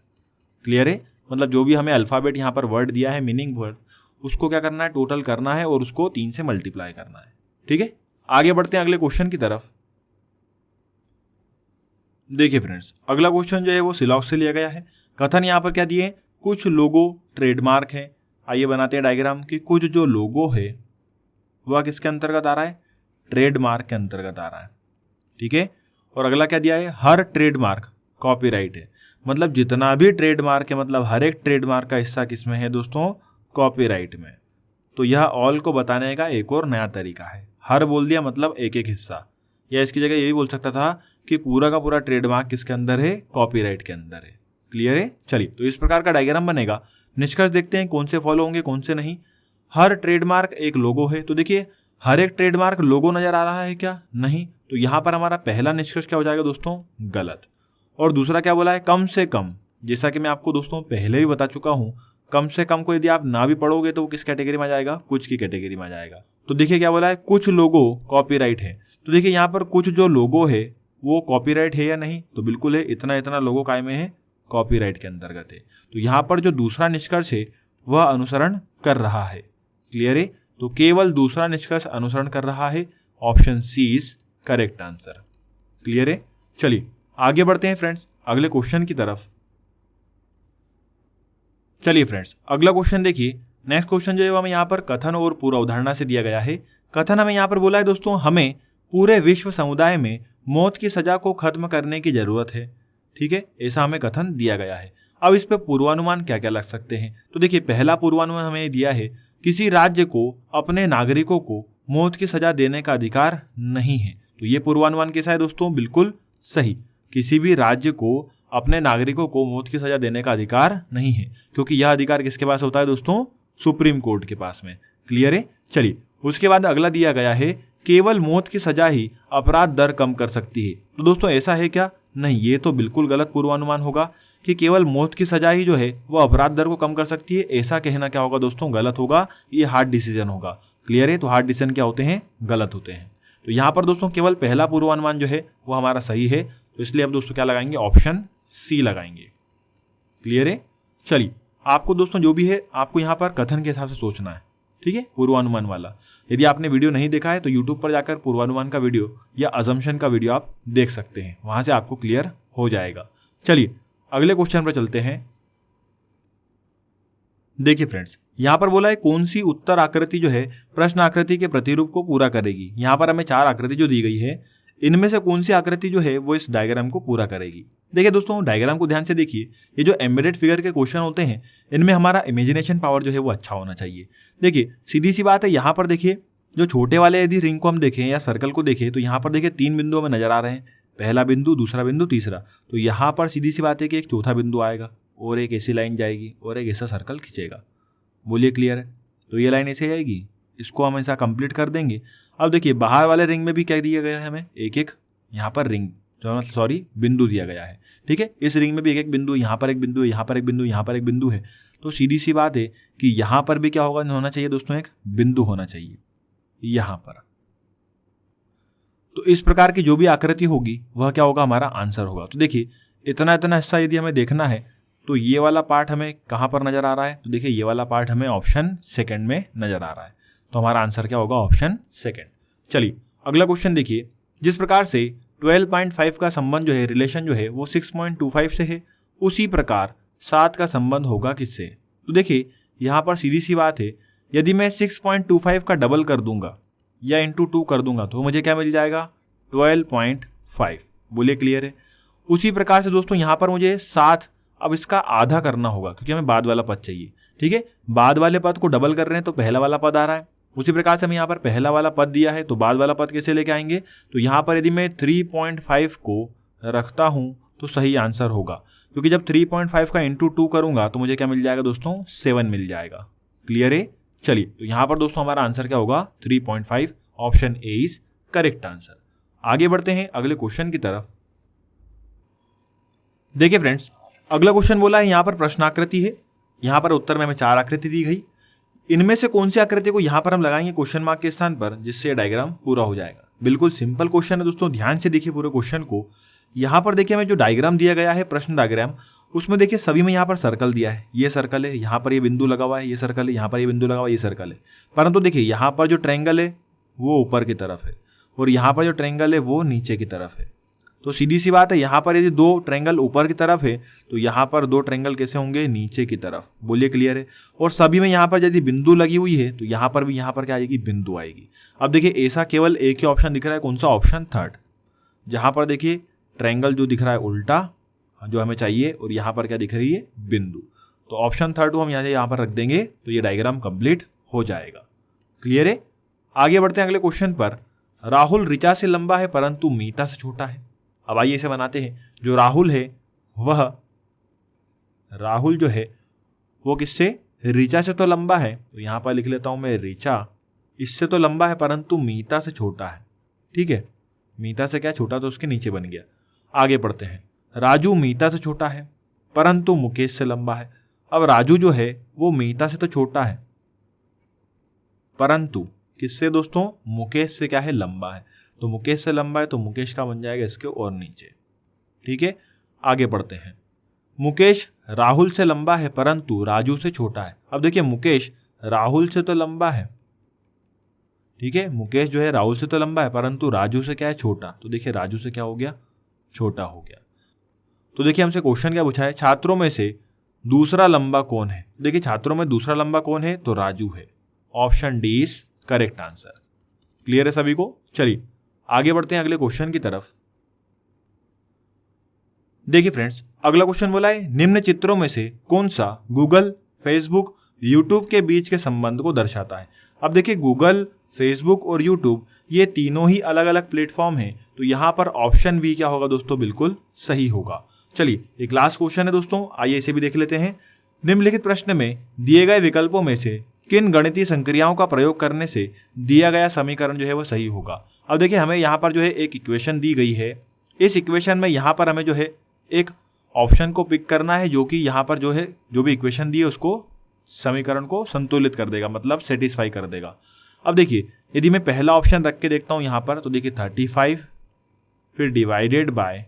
Clear है? मतलब जो भी हमें अल्फाबेट यहाँ पर वर्ड दिया है, मीनिंग वर्ड, उसको क्या करना है? टोटल करना है और उसको 3 से मल्टीप्लाई करना है। ठीक है, आगे बढ़ते हैं अगले क्वेश्चन की तरफ। देखिए फ्रेंड्स, अगला क्वेश्चन जो है वो सिलॉक्स से लिया गया है। कथन यहाँ पर क्या दिए? कुछ लोगो ट्रेडमार्क है। आइए बनाते हैं डायग्राम कि कुछ जो लोगो है वह किसके अंतर्गत आ रहा है? ट्रेडमार्क के अंतर्गत आ रहा है। ठीक है, और अगला क्या दिया है? हर ट्रेडमार्क कॉपीराइट है। मतलब जितना भी ट्रेडमार्क है, मतलब हर एक ट्रेडमार्क का हिस्सा किसमें है दोस्तों? कॉपीराइट में। तो यह ऑल को बताने का एक और नया तरीका है। हर बोल दिया मतलब एक एक हिस्सा, या इसकी जगह यही बोल सकता था कि पूरा का पूरा ट्रेडमार्क किसके अंदर है? कॉपीराइट के अंदर है। क्लियर है? चलिए, तो इस प्रकार का डायग्राम बनेगा। निष्कर्ष देखते हैं कौन से फॉलो होंगे कौन से नहीं। हर ट्रेडमार्क एक लोगो है, तो देखिए हर एक ट्रेडमार्क लोगो नजर आ रहा है क्या? नहीं। तो यहां पर हमारा पहला निष्कर्ष क्या हो जाएगा दोस्तों? गलत। और दूसरा क्या बोला है? कम से कम। जैसा कि मैं आपको दोस्तों पहले ही बता चुका हूं, कम से कम को यदि आप ना भी पढ़ोगे तो वो किस कैटेगरी में आ जाएगा? कुछ की कैटेगरी में आ जाएगा। तो देखिए क्या बोला है? कुछ लोगो कॉपीराइट है। तो देखिए यहाँ पर कुछ जो लोगो है वो कॉपीराइट है या नहीं? तो बिल्कुल है। इतना इतना लोगो काय में है? कॉपीराइट के अंतर्गत है। तो यहाँ पर जो दूसरा निष्कर्ष है वह अनुसरण कर रहा है। क्लियर है? तो केवल दूसरा निष्कर्ष अनुसरण कर रहा है। Option C is correct answer. Clear है? चलिए आगे बढ़ते हैं फ्रेंड्स अगले क्वेश्चन की तरफ। चलिए फ्रेंड्स, अगला क्वेश्चन देखिए। नेक्स्ट क्वेश्चन जो है वो हमें यहाँ पर कथन और पूरा उदाहरणा से दिया गया है। कथन हमें यहाँ पर बोला है दोस्तों, हमें पूरे विश्व समुदाय में मौत की सजा को खत्म करने की जरूरत है। ठीक है, ऐसा हमें कथन दिया गया है। अब इस पे पूर्वानुमान क्या क्या लग सकते हैं? तो देखिए, पहला पूर्वानुमान हमें दिया है किसी राज्य को अपने नागरिकों को मौत की सजा देने का अधिकार नहीं है। तो ये पूर्वानुमान कैसा है दोस्तों? बिल्कुल सही। किसी भी राज्य को अपने नागरिकों को मौत की सजा देने का अधिकार नहीं है, क्योंकि यह अधिकार किसके पास होता है दोस्तों? सुप्रीम कोर्ट के पास में। क्लियर है? चलिए, उसके बाद अगला दिया गया है केवल मौत की सजा ही अपराध दर कम कर सकती है। तो दोस्तों ऐसा है क्या? नहीं, ये तो बिल्कुल गलत पूर्वानुमान होगा कि केवल मौत की सजा ही जो है वो अपराध दर को कम कर सकती है। ऐसा कहना क्या होगा दोस्तों? गलत होगा, ये हार्ड डिसीजन होगा। क्लियर है? तो हार्ड डिसीजन क्या होते हैं? गलत होते हैं। तो यहाँ पर दोस्तों केवल पहला पूर्वानुमान जो है वो हमारा सही है, तो इसलिए हम दोस्तों क्या लगाएंगे? ऑप्शन सी लगाएंगे। क्लियर है? चलिए, आपको दोस्तों जो भी है आपको यहाँ पर कथन के हिसाब से सोचना है, ठीक है, पूर्वानुमान वाला। यदि आपने वीडियो नहीं देखा है तो यूट्यूब पर जाकर पूर्वानुमान का वीडियो या अजम्पशन का वीडियो आप देख सकते हैं, वहां से आपको क्लियर हो जाएगा। चलिए अगले क्वेश्चन पर चलते हैं। देखिए फ्रेंड्स, यहां पर बोला है कौन सी उत्तर आकृति जो है प्रश्न आकृति के प्रतिरूप को पूरा करेगी। यहां पर हमें 4 आकृति जो दी गई है, इनमें से कौन सी आकृति जो है वो इस डायग्राम को पूरा करेगी। देखिए दोस्तों, डायग्राम को ध्यान से देखिए। ये जो एम्बेडेड फिगर के क्वेश्चन होते हैं, इनमें हमारा इमेजिनेशन पावर जो है वो अच्छा होना चाहिए। देखिए सीधी सी बात है, यहाँ पर देखिए जो छोटे वाले यदि रिंग को हम देखें या सर्कल को देखें तो यहाँ पर देखिए 3 बिंदु हमें नजर आ रहे हैं, पहला बिंदु, दूसरा बिंदु, तीसरा। तो यहाँ पर सीधी सी बात है कि एक चौथा बिंदु आएगा और एक ऐसी लाइन जाएगी और एक ऐसा सर्कल खींचेगा। बोलिए क्लियर है? तो ये लाइन ऐसे आएगी, इसको हम ऐसा कंप्लीट कर देंगे। अब देखिए बाहर वाले रिंग में भी क्या दिया गया है हमें? एक एक यहाँ पर रिंग, सॉरी बिंदु दिया गया है, ठीक है। इस रिंग में भी एक एक बिंदु, यहाँ पर एक बिंदु, यहाँ पर एक बिंदु, यहाँ पर एक बिंदु है। तो सीधी सी बात है कि यहाँ पर भी क्या होना चाहिए दोस्तों? एक बिंदु होना चाहिए यहाँ पर। तो इस प्रकार की जो भी आकृति होगी वह क्या होगा? हमारा आंसर होगा। तो देखिए इतना इतना हिस्सा यदि हमें देखना है तो ये वाला पार्ट हमें कहाँ पर नजर आ रहा है? तो देखिए ये वाला पार्ट हमें ऑप्शन सेकंड में नजर आ रहा है। तो हमारा आंसर क्या होगा? Option second. चलिए अगला क्वेश्चन देखिए। जिस प्रकार से 12.5 का संबंध जो है, रिलेशन जो है वो 6.25 से है, उसी प्रकार 7 का संबंध होगा किससे? तो देखिए यहाँ पर सीधी सी बात है, यदि मैं 6.25 का डबल कर दूंगा या इंटू 2 कर दूंगा तो मुझे क्या मिल जाएगा? 12.5। बोलिए क्लियर है? उसी प्रकार से दोस्तों यहाँ पर मुझे 7, अब इसका आधा करना होगा क्योंकि हमें बाद वाला पद चाहिए, ठीक है। बाद वाले पद को डबल कर रहे हैं तो पहला वाला पद आ रहा है। उसी प्रकार से हमें यहाँ पर पहला वाला पद दिया है तो बाद वाला पद कैसे लेके आएंगे? तो यहाँ पर यदि मैं 3.5 को रखता हूँ तो सही आंसर होगा, क्योंकि जब 3.5 का इंटू 2 करूंगा तो मुझे क्या मिल जाएगा दोस्तों? 7 मिल जाएगा। क्लियर है? चलिए तो यहाँ पर दोस्तों हमारा आंसर क्या होगा? 3.5। Option A is correct answer. आगे बढ़ते हैं अगले क्वेश्चन की तरफ। देखिए फ्रेंड्स, अगला क्वेश्चन बोला है यहाँ पर प्रश्नाकृति है, यहाँ पर उत्तर में हमें 4 आकृति दी गई। इनमें से कौन सी आकृति को यहाँ पर हम लगाएंगे क्वेश्चन मार्क के स्थान पर, जिससे डायग्राम पूरा हो जाएगा। बिल्कुल सिंपल क्वेश्चन है दोस्तों, ध्यान से देखिए पूरे क्वेश्चन को। यहाँ पर देखिए हमें जो डायग्राम दिया गया है, प्रश्न डायग्राम, उसमें देखिए सभी में यहाँ पर सर्कल दिया है। ये सर्कल है, यहाँ पर ये बिंदु लगा हुआ है, ये सर्कल है, यहाँ पर ये बिंदु लगा हुआ है, ये सर्कल है। परंतु देखिए यहाँ पर जो ट्रायंगल है वो ऊपर की तरफ है और यहाँ पर जो ट्रायंगल है वो नीचे की तरफ है। तो सीधी सी बात है, यहाँ पर यदि 2 ट्रायंगल ऊपर की तरफ है तो यहाँ पर 2 ट्रायंगल कैसे होंगे? नीचे की तरफ। बोलिए क्लियर है? और सभी में यहाँ पर यदि बिंदु लगी हुई है तो यहाँ पर भी यहाँ पर क्या आएगी? बिंदु आएगी। अब देखिए ऐसा केवल एक ही ऑप्शन दिख रहा है, कौन सा? ऑप्शन थर्ड, जहाँ पर देखिए ट्रायंगल जो दिख रहा है उल्टा जो हमें चाहिए, और यहाँ पर क्या दिख रही है? बिंदु। तो ऑप्शन थर्ड को हम यहाँ पर रख देंगे तो ये डायग्राम कंप्लीट हो जाएगा। क्लियर है? आगे बढ़ते हैं अगले क्वेश्चन पर। राहुल ऋचा से लंबा है परंतु मीता से छोटा है। अब आइए इसे बनाते हैं। जो राहुल है वह, राहुल जो है वो किससे? ऋचा से तो लंबा है, तो यहाँ पर लिख लेता हूं मैं ऋचा इससे तो लंबा है परंतु मीता से छोटा है। ठीक है, मीता से क्या छोटा, तो उसके नीचे बन गया। आगे पढ़ते हैं। राजू मीता से छोटा है परंतु मुकेश से लंबा है। अब राजू जो है वो मीता से तो छोटा है परंतु किससे दोस्तों? मुकेश से क्या है? लंबा है। तो मुकेश से लंबा है तो मुकेश का बन जाएगा इसके और नीचे। ठीक है, आगे बढ़ते हैं। मुकेश राहुल से लंबा है परंतु राजू से छोटा है। अब देखिए मुकेश राहुल से तो लंबा है, ठीक है, मुकेश जो है राहुल से तो लंबा है परंतु राजू से क्या है? छोटा। तो देखिए राजू से क्या हो गया? छोटा हो गया। तो देखिए हमसे क्वेश्चन क्या पूछा है? छात्रों में से दूसरा लंबा कौन है? देखिए छात्रों में दूसरा लंबा कौन है? तो राजू है। Option D is correct answer. Clear है सभी को? चलिए आगे बढ़ते हैं अगले क्वेश्चन की तरफ। देखिए फ्रेंड्स, अगला क्वेश्चन बोला है निम्न चित्रों में से कौन सा गूगल, फेसबुक, यूट्यूब के बीच के संबंध को दर्शाता है। अब देखिए गूगल, फेसबुक और यूट्यूब ये तीनों ही अलग अलग प्लेटफॉर्म हैं, तो यहाँ पर ऑप्शन बी क्या होगा दोस्तों, बिल्कुल सही होगा। चलिए एक लास्ट क्वेश्चन है दोस्तों, आइए इसे भी देख लेते हैं। निम्नलिखित प्रश्न में दिए गए विकल्पों में से किन गणितीय संक्रियाओं का प्रयोग करने से दिया गया समीकरण जो है वो सही होगा। अब देखिए हमें यहाँ पर जो है एक इक्वेशन दी गई है, इस इक्वेशन में यहाँ पर हमें जो है एक ऑप्शन को पिक करना है जो कि यहाँ पर जो है जो भी इक्वेशन दी है उसको समीकरण को संतुलित कर देगा, मतलब सेटिस्फाई कर देगा। अब देखिए यदि मैं पहला ऑप्शन रख के देखता हूँ यहाँ पर, तो देखिए 35 फिर डिवाइडेड बाय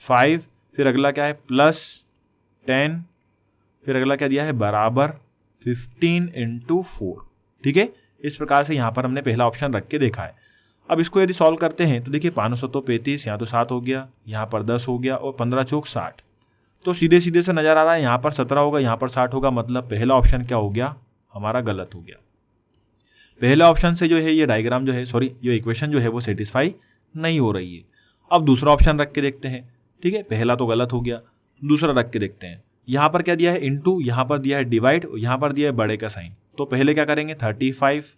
5, फिर अगला क्या है +10, फिर अगला क्या दिया है बराबर 15 × 4। ठीक है, इस प्रकार से यहाँ पर हमने पहला ऑप्शन रख के देखा है। अब इसको यदि सॉल्व करते हैं तो देखिए 5 7 35, यहाँ तो 7 हो गया, यहाँ पर 10 हो गया और 15 चौक 60, तो सीधे सीधे से नजर आ रहा है यहाँ पर 17 होगा, यहाँ पर 60 होगा, मतलब पहला ऑप्शन क्या हो गया हमारा गलत हो गया। पहला ऑप्शन से जो है ये डायग्राम जो है ये इक्वेशन जो है वो सेटिस्फाई नहीं हो रही है। अब दूसरा ऑप्शन रख के देखते हैं। ठीक है, पहला तो गलत हो गया, दूसरा रख के देखते हैं। यहाँ पर क्या दिया है इनटू, यहाँ पर दिया है डिवाइड, यहाँ पर दिया है बड़े का साइन, तो पहले क्या करेंगे 35।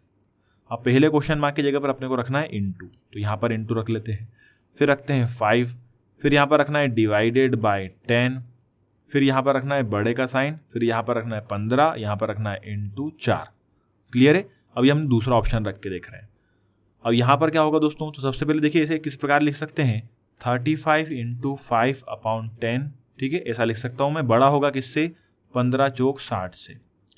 अब पहले क्वेश्चन मार्क की जगह पर अपने को रखना है इनटू, तो यहाँ पर इनटू रख लेते हैं, फिर रखते हैं 5, फिर यहाँ पर रखना है डिवाइडेड बाय 10, फिर यहाँ पर रखना है बड़े का साइन, फिर यहाँ पर रखना है 15, यहाँ पर रखना है इनटू 4। क्लियर है। अभी हम दूसरा ऑप्शन रख के देख रहे हैं। अब यहाँ पर क्या होगा दोस्तों, तो सबसे पहले देखिए इसे किस प्रकार लिख सकते हैं 35 × 5/10। ठीक है, ऐसा लिख सकता हूँ मैं, बड़ा होगा किससे 15 चौक 60 से।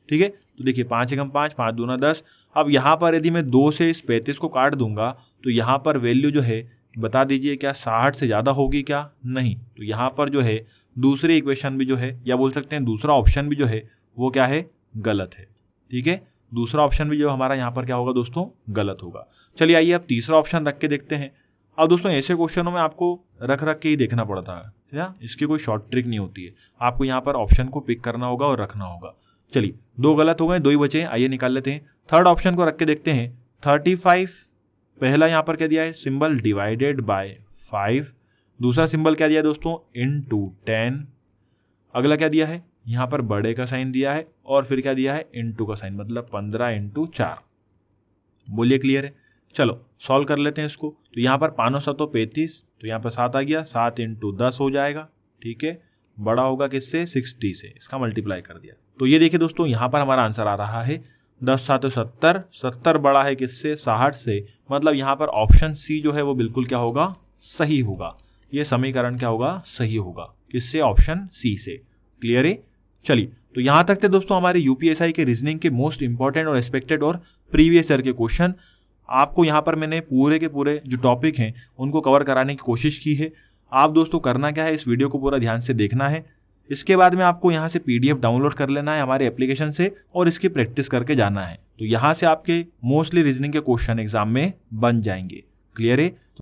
ठीक है, तो देखिए 5 × 5, 5 दूना 10। अब यहाँ पर यदि मैं 2 से इस 35 को काट दूंगा तो यहाँ पर वैल्यू जो है बता दीजिए क्या 60 से ज़्यादा होगी क्या, नहीं। तो यहाँ पर जो है दूसरी इक्वेशन भी जो है, या बोल सकते हैं दूसरा ऑप्शन भी जो है वो क्या है गलत है। ठीक है, दूसरा ऑप्शन भी जो हमारा यहाँ पर क्या होगा दोस्तों गलत होगा। चलिए आइए अब तीसरा ऑप्शन रख के देखते हैं। अब दोस्तों ऐसे क्वेश्चनों में आपको रख रख के ही देखना पड़ता है ना, इसकी कोई शॉर्ट ट्रिक नहीं होती है, आपको यहाँ पर ऑप्शन को पिक करना होगा और रखना होगा। चलिए 2 गलत हो गए, 2 ही बचे हैं, आइए निकाल लेते हैं। थर्ड ऑप्शन को रख के देखते हैं 35, पहला यहाँ पर क्या दिया है सिंबल डिवाइडेड बाय 5, दूसरा सिंबल क्या दिया है दोस्तों इनटू 10, अगला क्या दिया है यहाँ पर बड़े का साइन दिया है और फिर क्या दिया है इनटू का साइन, मतलब 15 × 4। बोलिए क्लियर है। चलो सॉल्व कर लेते हैं इसको। तो यहाँ पर 5 7 35, तो यहाँ पर 7 आ गया, 7 × 10 हो जाएगा। ठीक है, बड़ा होगा किससे 60 से, इसका मल्टीप्लाई कर दिया। तो ये देखिए दोस्तों यहाँ पर हमारा आंसर आ रहा है 10 7 70, 70 बड़ा है किससे 60 से, मतलब यहाँ पर ऑप्शन सी जो है वो बिल्कुल क्या होगा सही होगा। ये समीकरण क्या होगा सही होगा, किससे ऑप्शन सी से। क्लियर है। चलिए तो यहाँ तक थे दोस्तों हमारे यूपीएसआई के रीजनिंग के मोस्ट इंपॉर्टेंट और एक्सपेक्टेड और प्रीवियस ईयर के क्वेश्चन। आपको यहाँ पर मैंने पूरे के पूरे जो टॉपिक हैं उनको कवर कराने की कोशिश की है। आप दोस्तों करना क्या है, इस वीडियो को पूरा ध्यान से देखना है। इसके बाद में आपको यहाँ से पीडीएफ डाउनलोड कर लेना है हमारे एप्लीकेशन से और इसकी प्रैक्टिस करके जाना है। तो यहाँ से आपके मोस्टली रीजनिंग के क्वेश्चन एग्जाम में बन जाएंगे। क्लियर है। तो